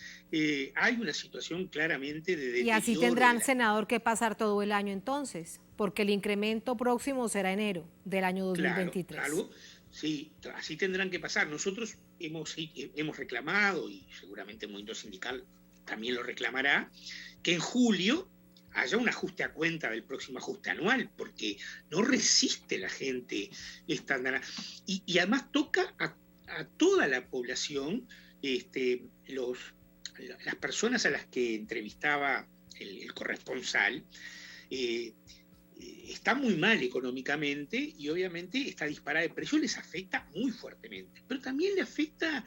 Speaker 11: hay una situación claramente de deterioro.
Speaker 1: Y así tendrán, senador, que pasar todo el año entonces, porque el incremento próximo será enero del año 2023.
Speaker 11: Claro, sí, así tendrán que pasar. Nosotros hemos reclamado, y seguramente el movimiento sindical también lo reclamará, que en julio haya un ajuste a cuenta del próximo ajuste anual, porque no resiste la gente esta. Y además toca a toda la población, las personas a las que entrevistaba el corresponsal, está muy mal económicamente y obviamente esta disparada de precios les afecta muy fuertemente, pero también le afecta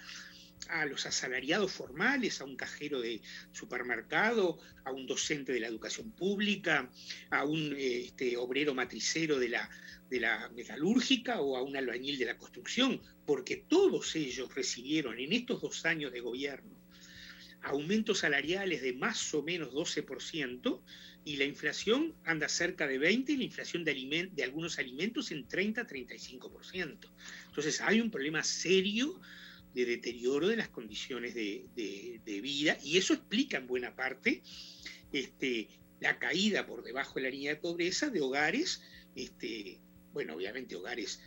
Speaker 11: a los asalariados formales, a un cajero de supermercado, a un docente de la educación pública, a un obrero matricero de la metalúrgica o a un albañil de la construcción, porque todos ellos recibieron en estos 2 años de gobierno aumentos salariales de más o menos 12%, y la inflación anda cerca de 20%, y la inflación de algunos alimentos en 30-35%. Entonces hay un problema serio de deterioro de las condiciones de vida, y eso explica en buena parte la caída por debajo de la línea de pobreza de hogares, bueno, obviamente hogares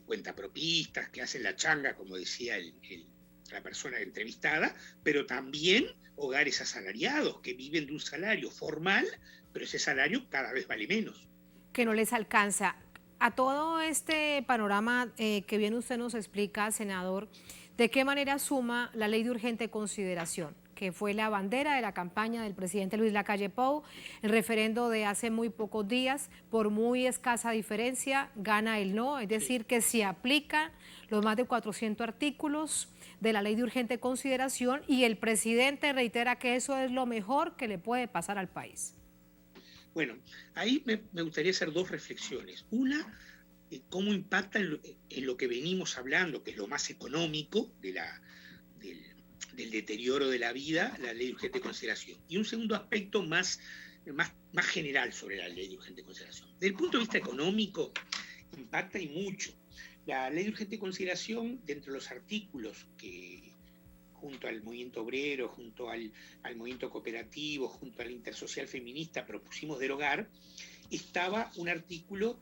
Speaker 11: cuentapropistas que hacen la changa, como decía la persona entrevistada, pero también hogares asalariados que viven de un salario formal, pero ese salario cada vez vale menos.
Speaker 1: Que no les alcanza. A todo este panorama que bien usted nos explica, senador, ¿de qué manera suma la ley de urgente consideración, que fue la bandera de la campaña del presidente Luis Lacalle Pou? El referendo de hace muy pocos días, por muy escasa diferencia, gana el no, es decir, que se aplican los más de 400 artículos de la ley de urgente consideración, y el presidente reitera que eso es lo mejor que le puede pasar al país.
Speaker 11: Bueno, ahí me gustaría hacer 2 reflexiones. Una, cómo impacta en lo que venimos hablando, que es lo más económico del deterioro de la vida, la ley de urgente consideración. Y un segundo aspecto más general sobre la ley de urgente consideración. Desde el punto de vista económico, impacta y mucho. La ley de urgente consideración, dentro de los artículos que junto al movimiento obrero, junto al movimiento cooperativo, junto al intersocial feminista propusimos derogar, estaba un artículo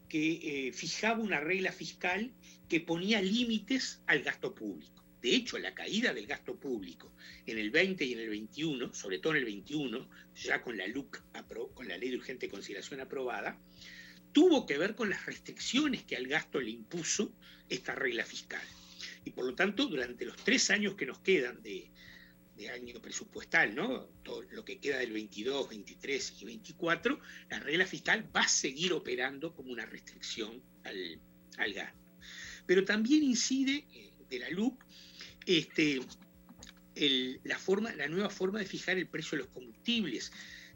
Speaker 11: que fijaba una regla fiscal que ponía límites al gasto público. De hecho, la caída del gasto público en el 20 y en el 21, sobre todo en el 21, ya con la LUC, con la ley de urgente consideración aprobada, tuvo que ver con las restricciones que al gasto le impuso esta regla fiscal. Y por lo tanto, durante los 3 años que nos quedan de año presupuestal, ¿no? Todo lo que queda del 22, 23 y 24, la regla fiscal va a seguir operando como una restricción al gasto. Pero también incide de la LUC la nueva forma de fijar el precio de los combustibles,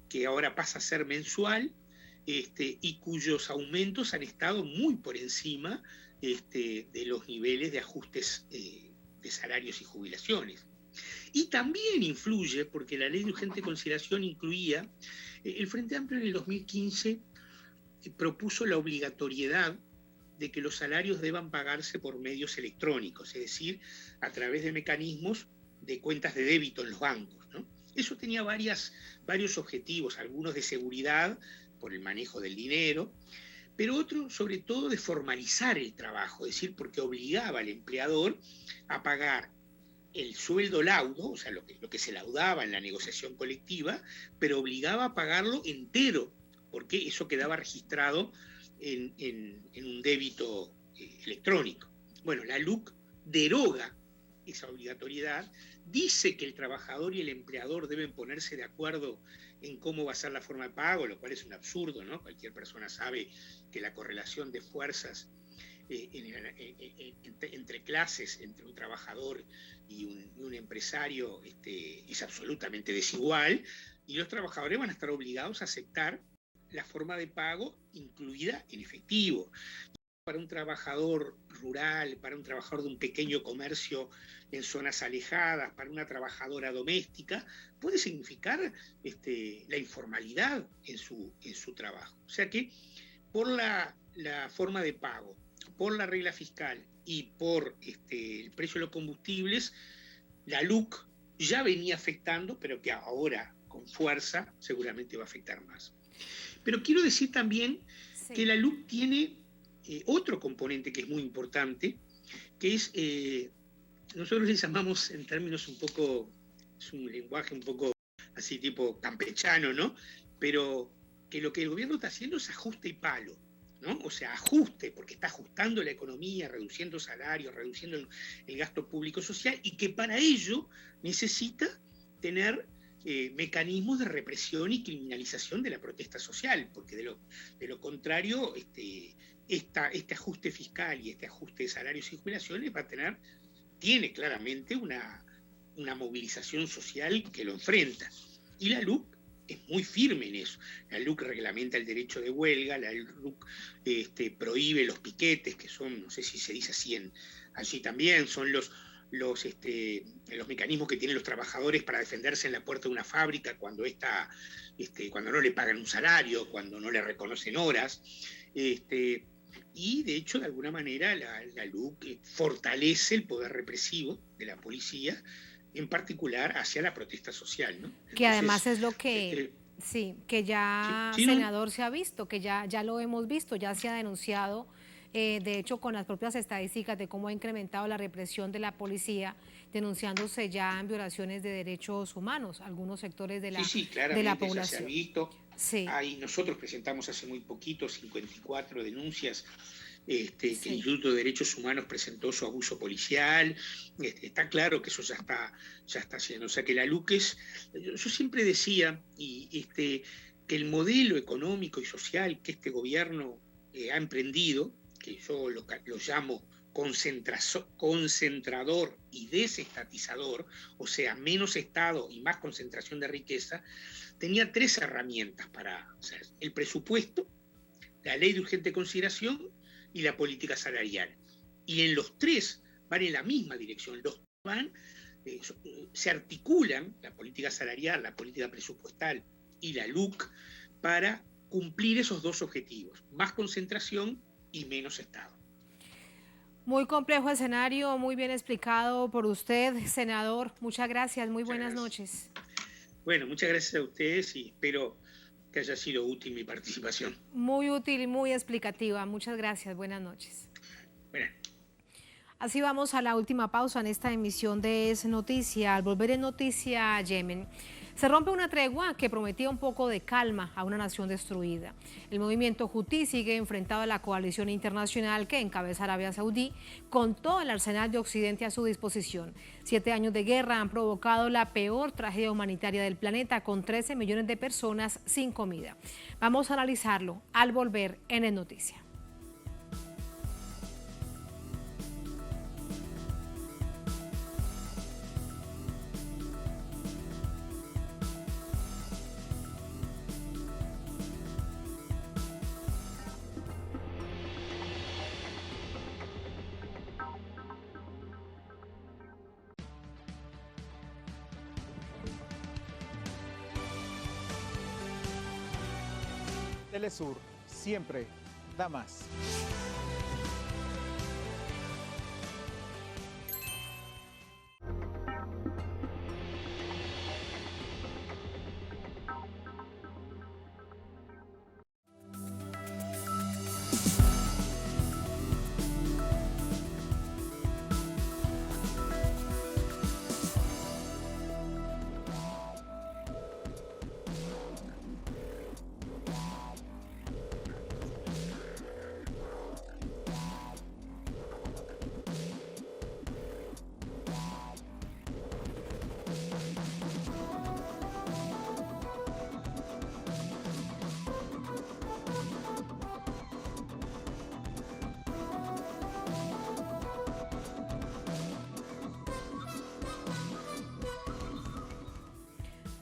Speaker 11: que ahora pasa a ser mensual, y cuyos aumentos han estado muy por encima de los niveles de ajustes de salarios y jubilaciones. Y también influye, porque la ley de urgente consideración incluía, el Frente Amplio en el 2015 propuso la obligatoriedad de que los salarios deban pagarse por medios electrónicos, es decir, a través de mecanismos de cuentas de débito en los bancos, ¿no? Eso tenía varios objetivos, algunos de seguridad, por el manejo del dinero, pero otro sobre todo de formalizar el trabajo, es decir, porque obligaba al empleador a pagar el sueldo laudo, o sea, lo que se laudaba en la negociación colectiva, pero obligaba a pagarlo entero, porque eso quedaba registrado en un débito electrónico. Bueno, la LUC deroga esa obligatoriedad, dice que el trabajador y el empleador deben ponerse de acuerdo en cómo va a ser la forma de pago, lo cual es un absurdo, ¿no? Cualquier persona sabe que la correlación de fuerzas entre clases, entre un trabajador y un empresario es absolutamente desigual, y los trabajadores van a estar obligados a aceptar la forma de pago incluida en efectivo. Para un trabajador rural, para un trabajador de un pequeño comercio en zonas alejadas, para una trabajadora doméstica, puede significar la informalidad en su trabajo. O sea que por la forma de pago, por la regla fiscal y por el precio de los combustibles, la LUC ya venía afectando, pero que ahora con fuerza seguramente va a afectar más. Pero quiero decir también que la LUC tiene otro componente que es muy importante, que es, nosotros le llamamos en términos un poco, es un lenguaje un poco así tipo campechano, ¿no? Pero que lo que el gobierno está haciendo es ajuste y palo, ¿no? O sea, ajuste, porque está ajustando la economía, reduciendo salarios, reduciendo el gasto público social, y que para ello necesita tener mecanismos de represión y criminalización de la protesta social, porque de lo contrario, este ajuste fiscal y este ajuste de salarios y jubilaciones tiene claramente una movilización social que lo enfrenta. Y la LUC es muy firme en eso. La LUC reglamenta el derecho de huelga, la LUC prohíbe los piquetes, que son, no sé si se dice así allí también, son los mecanismos que tienen los trabajadores para defenderse en la puerta de una fábrica cuando no le pagan un salario, cuando no le reconocen horas. Y de hecho, de alguna manera, la LUC fortalece el poder represivo de la policía, en particular hacia la protesta social, ¿no? Entonces,
Speaker 1: que además es lo que, que ya, senador, se ha visto, que ya lo hemos visto, ya se ha denunciado, de hecho, con las propias estadísticas de cómo ha incrementado la represión de la policía, denunciándose ya en violaciones de derechos humanos, algunos sectores de la población.
Speaker 11: Se ha visto. Nosotros presentamos hace muy poquito 54 denuncias que el Instituto de Derechos Humanos presentó su abuso policial. Está claro que eso ya está haciendo. O sea que la LUC yo siempre decía que el modelo económico y social que este gobierno ha emprendido, que yo lo llamo concentrador y desestatizador, o sea, menos Estado y más concentración de riqueza, tenía 3 herramientas para hacer: el presupuesto, la ley de urgente consideración y la política salarial. Y en los 3 van en la misma dirección, se articulan la política salarial, la política presupuestal y la LUC para cumplir esos 2 objetivos: más concentración y menos Estado.
Speaker 1: Muy complejo escenario, muy bien explicado por usted, senador. Muchas gracias, muy buenas noches.
Speaker 11: Bueno, muchas gracias a ustedes y espero que haya sido útil mi participación.
Speaker 1: Muy útil y muy explicativa. Muchas gracias, buenas noches.
Speaker 11: Bueno.
Speaker 1: Así vamos a la última pausa en esta emisión de Es Noticia. Al volver en Noticia Yemen, se rompe una tregua que prometía un poco de calma a una nación destruida. El movimiento Houthi sigue enfrentado a la coalición internacional que encabeza Arabia Saudí con todo el arsenal de Occidente a su disposición. 7 años de guerra han provocado la peor tragedia humanitaria del planeta, con 13 millones de personas sin comida. Vamos a analizarlo al volver en Es Noticia.
Speaker 12: Telesur siempre da más.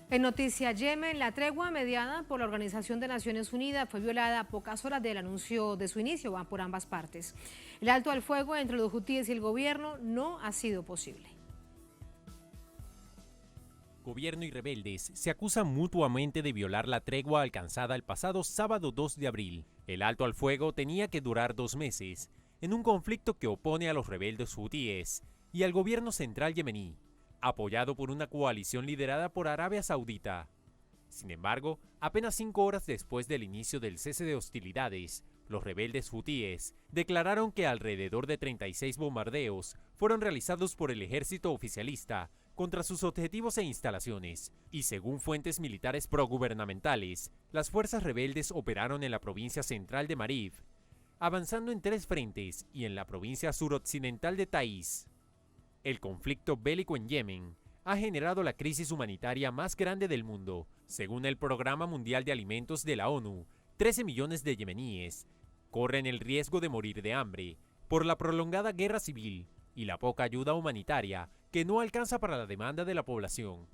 Speaker 1: En Noticia Yemen, la tregua mediada por la Organización de Naciones Unidas fue violada a pocas horas del anuncio de su inicio, van por ambas partes. El alto al fuego entre los hutíes y el gobierno no ha sido posible.
Speaker 2: Gobierno y rebeldes se acusan mutuamente de violar la tregua alcanzada el pasado sábado 2 de abril. El alto al fuego tenía que durar 2 meses. en un conflicto que opone a los rebeldes hutíes y al gobierno central yemení, apoyado por una coalición liderada por Arabia Saudita. Sin embargo, apenas 5 horas después del inicio del cese de hostilidades, los rebeldes hutíes declararon que alrededor de 36 bombardeos fueron realizados por el ejército oficialista contra sus objetivos e instalaciones, y según fuentes militares progubernamentales, las fuerzas rebeldes operaron en la provincia central de Marib, avanzando en 3 frentes y en la provincia suroccidental de Taiz. El conflicto bélico en Yemen ha generado la crisis humanitaria más grande del mundo. Según el Programa Mundial de Alimentos de la ONU, 13 millones de yemeníes corren el riesgo de morir de hambre por la prolongada guerra civil y la poca ayuda humanitaria que no alcanza para la demanda de la población.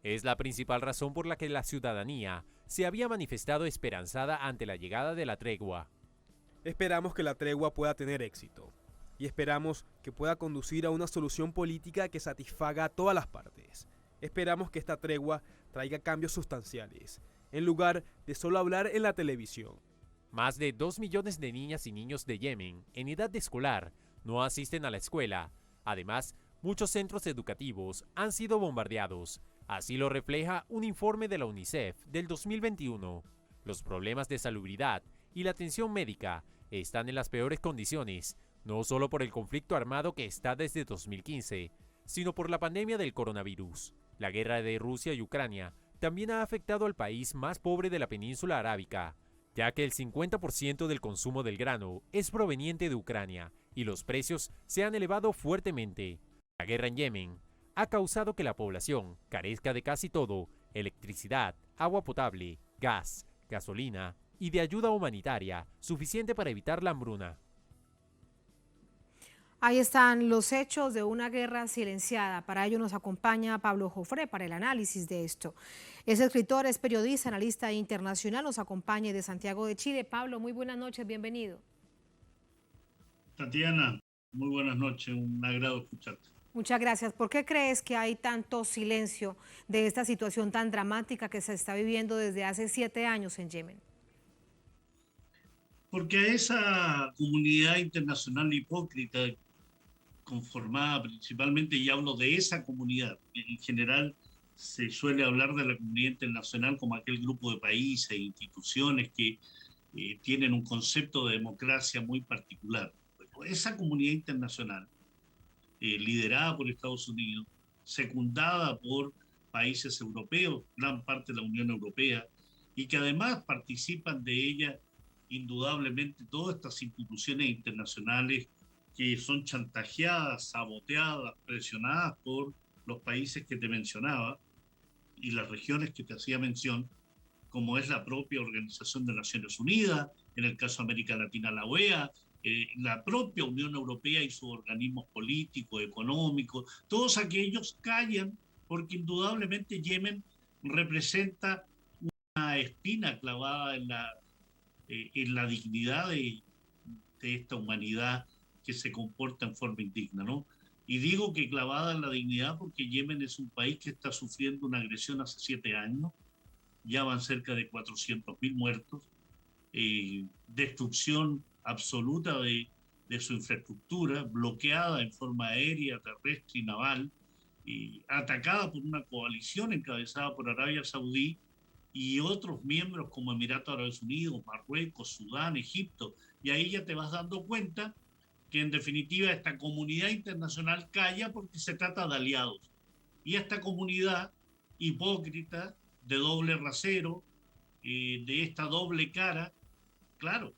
Speaker 2: Es la principal razón por la que la ciudadanía se había manifestado esperanzada ante la llegada de la tregua.
Speaker 13: Esperamos que la tregua pueda tener éxito y esperamos que pueda conducir a una solución política que satisfaga a todas las partes. Esperamos que esta tregua traiga cambios sustanciales, en lugar de solo hablar en la televisión.
Speaker 2: Más de 2 millones de niñas y niños de Yemen en edad de escolar no asisten a la escuela. Además, muchos centros educativos han sido bombardeados. Así lo refleja un informe de la UNICEF del 2021. Los problemas de salubridad y la atención médica están en las peores condiciones, no solo por el conflicto armado que está desde 2015, sino por la pandemia del coronavirus. La guerra de Rusia y Ucrania también ha afectado al país más pobre de la península arábica, ya que el 50% del consumo del grano es proveniente de Ucrania y los precios se han elevado fuertemente. La guerra en Yemen ha causado que la población carezca de casi todo: electricidad, agua potable, gas, gasolina y de ayuda humanitaria suficiente para evitar la hambruna.
Speaker 1: Ahí están los hechos de una guerra silenciada. Para ello nos acompaña Pablo Jofré para el análisis de esto. Es escritor, es periodista, analista internacional, nos acompaña de Santiago de Chile. Pablo, muy buenas noches, bienvenido.
Speaker 14: Tatiana, muy buenas noches, un agrado escucharte.
Speaker 1: Muchas gracias. ¿Por qué crees que hay tanto silencio de esta situación tan dramática que se está viviendo desde hace 7 años en Yemen?
Speaker 14: Porque a esa comunidad internacional hipócrita, conformada principalmente, y hablo de esa comunidad, en general se suele hablar de la comunidad internacional como aquel grupo de países e instituciones que tienen un concepto de democracia muy particular. Pero esa comunidad internacional, liderada por Estados Unidos, secundada por países europeos, gran parte de la Unión Europea, y que además participan de ella indudablemente todas estas instituciones internacionales que son chantajeadas, saboteadas, presionadas por los países que te mencionaba y las regiones que te hacía mención, como es la propia Organización de Naciones Unidas, en el caso de América Latina la OEA, la propia Unión Europea y sus organismos políticos, económicos, todos aquellos callan porque indudablemente Yemen representa una espina clavada en la dignidad de esta humanidad que se comporta en forma indigna, ¿no? Y digo que clavada en la dignidad porque Yemen es un país que está sufriendo una agresión hace 7 años, ya van cerca de 400.000 muertos, destrucción absoluta de su infraestructura, bloqueada en forma aérea, terrestre y naval, atacada por una coalición encabezada por Arabia Saudí y otros miembros como Emiratos Árabes Unidos, Marruecos, Sudán, Egipto, y ahí ya te vas dando cuenta que en definitiva esta comunidad internacional calla porque se trata de aliados. Y esta comunidad hipócrita, de doble rasero, de esta doble cara, claro,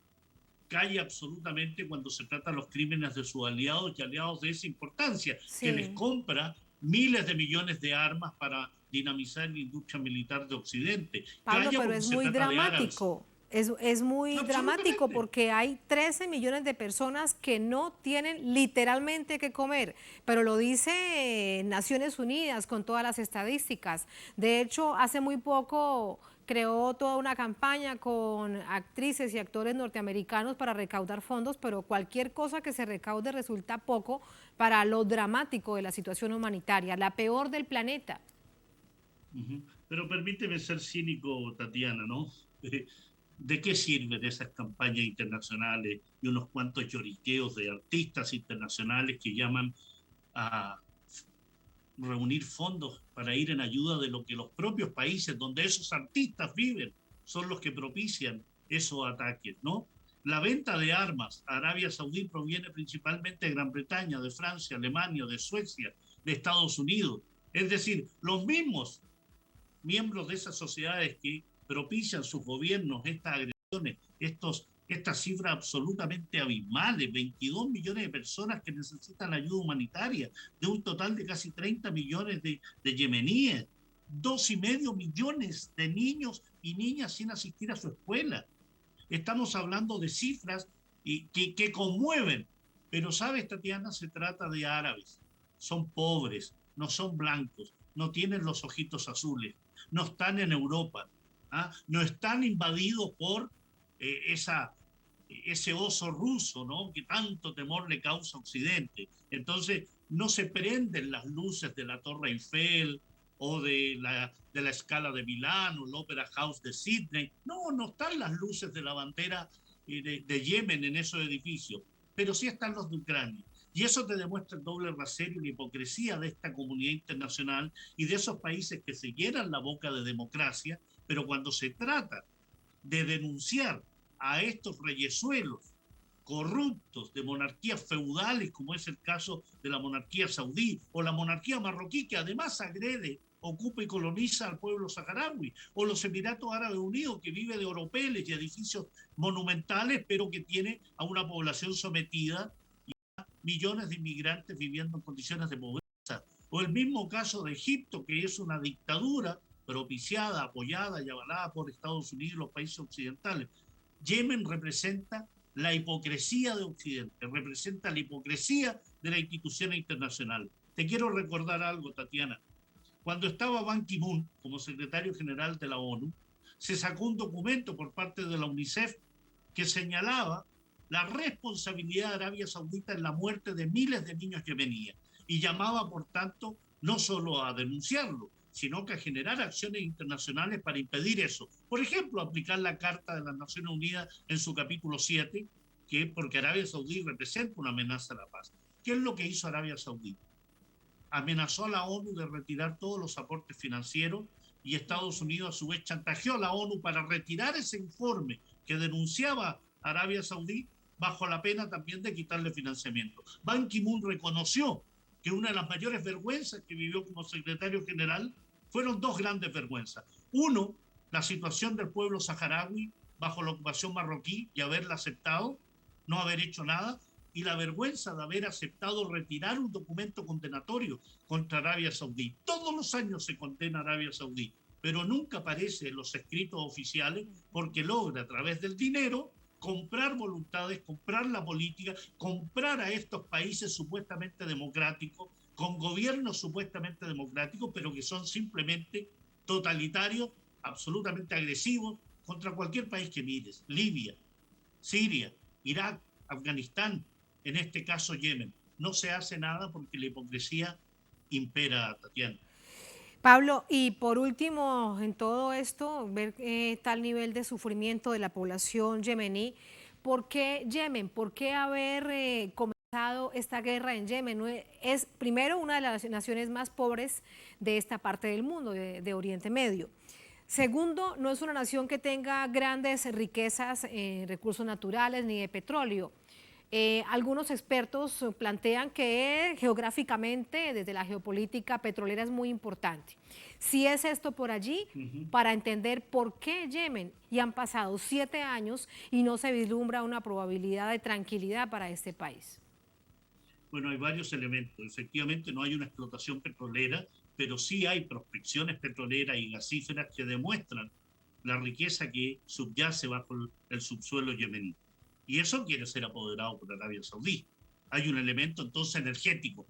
Speaker 14: calla absolutamente cuando se trata de los crímenes de sus aliados y aliados de esa importancia, sí, que les compra miles de millones de armas para dinamizar la industria militar de Occidente.
Speaker 1: Pablo, pero es muy dramático. Es muy dramático porque hay 13 millones de personas que no tienen literalmente que comer, pero lo dice Naciones Unidas con todas las estadísticas. De hecho, hace muy poco creó toda una campaña con actrices y actores norteamericanos para recaudar fondos, pero cualquier cosa que se recaude resulta poco para lo dramático de la situación humanitaria, la peor del planeta.
Speaker 14: Pero permíteme ser cínico, Tatiana, ¿no? ¿De qué sirven esas campañas internacionales y unos cuantos lloriqueos de artistas internacionales que llaman a reunir fondos para ir en ayuda de lo que los propios países donde esos artistas viven son los que propician esos ataques, ¿no? La venta de armas a Arabia Saudí proviene principalmente de Gran Bretaña, de Francia, Alemania, de Suecia, de Estados Unidos. Es decir, los mismos miembros de esas sociedades que propician sus gobiernos estas agresiones, estas cifras absolutamente abismales, 22 millones de personas que necesitan ayuda humanitaria, de un total de casi 30 millones de yemeníes, 2,5 millones de niños y niñas sin asistir a su escuela. Estamos hablando de cifras que conmueven, pero sabes, Tatiana, se trata de árabes, son pobres, no son blancos, no tienen los ojitos azules, no están en Europa, no están invadidos por ese oso ruso, ¿no? Que tanto temor le causa a Occidente. Entonces, no se prenden las luces de la Torre Eiffel o de la Scala de Milán o el Opera House de Sydney. No están las luces de la bandera de Yemen en esos edificios, pero sí están los de Ucrania. Y eso te demuestra el doble rasero y la hipocresía de esta comunidad internacional y de esos países que se llenan la boca de democracia, pero cuando se trata de denunciar a estos reyesuelos corruptos de monarquías feudales, como es el caso de la monarquía saudí o la monarquía marroquí, que además agrede, ocupa y coloniza al pueblo saharaui, o los Emiratos Árabes Unidos, que vive de oropeles y edificios monumentales, pero que tiene a una población sometida y a millones de inmigrantes viviendo en condiciones de pobreza, o el mismo caso de Egipto, que es una dictadura propiciada, apoyada y avalada por Estados Unidos y los países occidentales. Yemen representa la hipocresía de Occidente, representa la hipocresía de la institución internacional. Te quiero recordar algo, Tatiana. Cuando estaba Ban Ki-moon como secretario general de la ONU, se sacó un documento por parte de la UNICEF que señalaba la responsabilidad de Arabia Saudita en la muerte de miles de niños yemeníes y llamaba, por tanto, no solo a denunciarlo, sino que a generar acciones internacionales para impedir eso. Por ejemplo, aplicar la Carta de las Naciones Unidas en su capítulo 7, porque Arabia Saudí representa una amenaza a la paz. ¿Qué es lo que hizo Arabia Saudí? Amenazó a la ONU de retirar todos los aportes financieros y Estados Unidos a su vez chantajeó a la ONU para retirar ese informe que denunciaba a Arabia Saudí bajo la pena también de quitarle financiamiento. Ban Ki-moon reconoció que una de las mayores vergüenzas que vivió como secretario general fueron dos grandes vergüenzas. Uno, la situación del pueblo saharaui bajo la ocupación marroquí y haberla aceptado, no haber hecho nada, y la vergüenza de haber aceptado retirar un documento condenatorio contra Arabia Saudí. Todos los años se condena a Arabia Saudí, pero nunca aparece en los escritos oficiales porque logra a través del dinero comprar voluntades, comprar la política, comprar a estos países supuestamente democráticos, con gobiernos supuestamente democráticos, pero que son simplemente totalitarios, absolutamente agresivos contra cualquier país que mires. Libia, Siria, Irak, Afganistán, en este caso Yemen. No se hace nada porque la hipocresía impera, Tatiana.
Speaker 1: Pablo, y por último, en todo esto, ver tal nivel de sufrimiento de la población yemení, ¿por qué Yemen? ¿Por qué haber comenzado esta guerra en Yemen? Es primero una de las naciones más pobres de esta parte del mundo, de Oriente Medio. Segundo, no es una nación que tenga grandes riquezas en recursos naturales ni de petróleo. Algunos expertos plantean que geográficamente, desde la geopolítica petrolera, es muy importante. Si es esto por allí, para entender por qué Yemen, y han pasado 7 años y no se vislumbra una probabilidad de tranquilidad para este país.
Speaker 14: Bueno, hay varios elementos. Efectivamente no hay una explotación petrolera, pero sí hay prospecciones petroleras y gasíferas que demuestran la riqueza que subyace bajo el subsuelo yemení. Y eso quiere ser apoderado por Arabia Saudí. Hay un elemento entonces energético,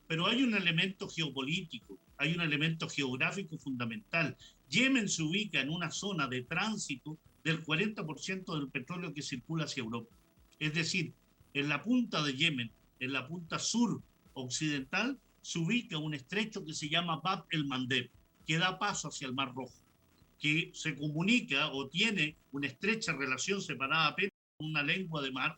Speaker 14: pero hay un elemento geopolítico, hay un elemento geográfico fundamental. Yemen se ubica en una zona de tránsito del 40% del petróleo que circula hacia Europa. Es decir, en la punta de Yemen, en la punta sur occidental, se ubica un estrecho que se llama Bab el Mandeb, que da paso hacia el Mar Rojo. que se comunica o tiene una estrecha relación separada apenas con una lengua de mar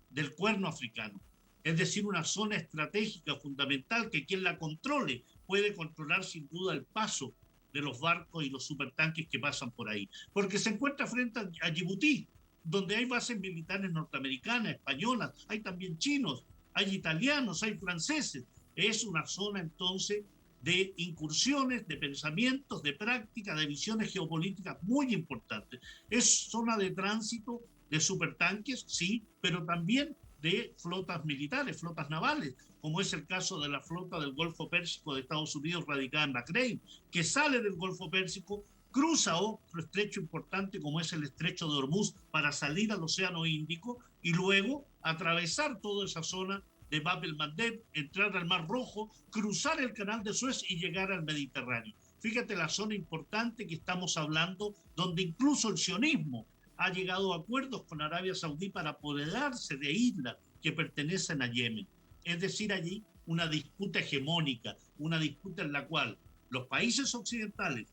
Speaker 14: del Cuerno africano. Es decir, una zona estratégica fundamental que quien la controle puede controlar sin duda el paso de los barcos y los supertanques que pasan por ahí. Porque se encuentra frente a Djibouti, donde hay bases militares norteamericanas, españolas, hay también chinos, hay italianos, hay franceses. Es una zona entonces de incursiones, de pensamientos, de prácticas, de visiones geopolíticas muy importantes. Es zona de tránsito de supertanques, sí, pero también de flotas militares, flotas navales, como es el caso de la flota del Golfo Pérsico de Estados Unidos radicada en Bahrein, que sale del Golfo Pérsico, cruza otro estrecho importante como es el estrecho de Hormuz para salir al Océano Índico y luego atravesar toda esa zona de Bab el-Mandeb, entrar al Mar Rojo, cruzar el Canal de Suez y llegar al Mediterráneo. Fíjate la zona importante que estamos hablando, donde incluso el sionismo ha llegado a acuerdos con Arabia Saudí para apoderarse de islas que pertenecen a Yemen. Es decir, allí una disputa hegemónica, una disputa en la cual los países occidentales,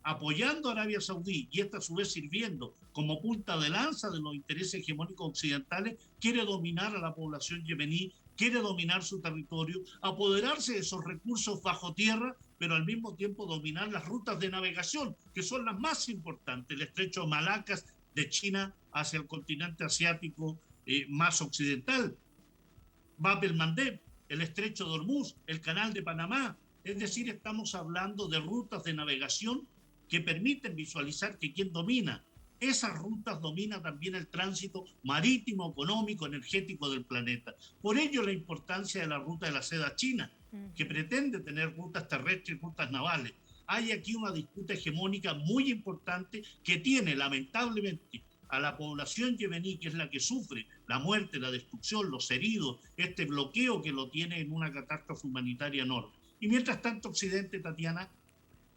Speaker 14: apoyando a Arabia Saudí y esta a su vez sirviendo como punta de lanza de los intereses hegemónicos occidentales, quiere dominar a la población yemení, quiere dominar su territorio, apoderarse de esos recursos bajo tierra, pero al mismo tiempo dominar las rutas de navegación, que son las más importantes, el estrecho de Malaccas de China hacia el continente asiático más occidental, Bab el-Mandeb, el estrecho de Hormuz, el canal de Panamá. Es decir, estamos hablando de rutas de navegación que permiten visualizar que quien domina esas rutas domina también el tránsito marítimo, económico, energético del planeta. Por ello la importancia de la ruta de la seda china, que pretende tener rutas terrestres y rutas navales. Hay aquí una disputa hegemónica muy importante que tiene lamentablemente a la población yemení, que es la que sufre la muerte, la destrucción, los heridos, este bloqueo que lo tiene en una catástrofe humanitaria enorme. Y mientras tanto Occidente, Tatiana,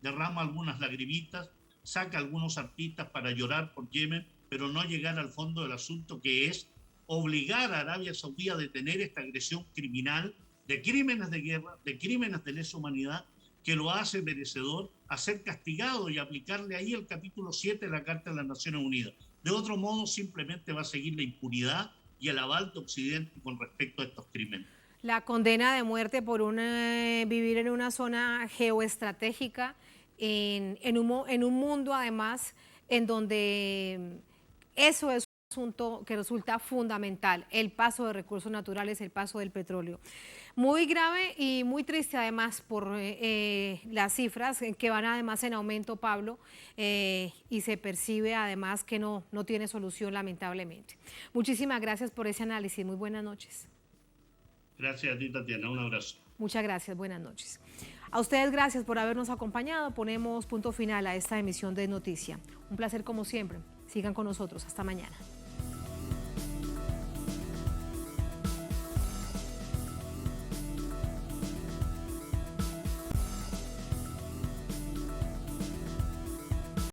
Speaker 14: derrama algunas lagrimitas, saca algunos artistas para llorar por Yemen, pero no llegar al fondo del asunto, que es obligar a Arabia Saudí a detener esta agresión criminal de crímenes de guerra, de crímenes de lesa humanidad, que lo hace merecedor a ser castigado y aplicarle ahí el capítulo 7 de la Carta de las Naciones Unidas. De otro modo, simplemente va a seguir la impunidad y el aval de Occidente con respecto a estos crímenes.
Speaker 1: La condena de muerte por vivir en una zona geoestratégica, en un mundo además en donde eso es un asunto que resulta fundamental, el paso de recursos naturales, el paso del petróleo. Muy grave y muy triste además por las cifras que van además en aumento, Pablo, y se percibe además que no tiene solución lamentablemente. Muchísimas gracias por ese análisis, muy buenas noches.
Speaker 14: Gracias a ti, Tatiana, un abrazo.
Speaker 1: Muchas gracias, buenas noches. A ustedes gracias por habernos acompañado, ponemos punto final a esta emisión de Noticia. Un placer como siempre, sigan con nosotros, hasta mañana.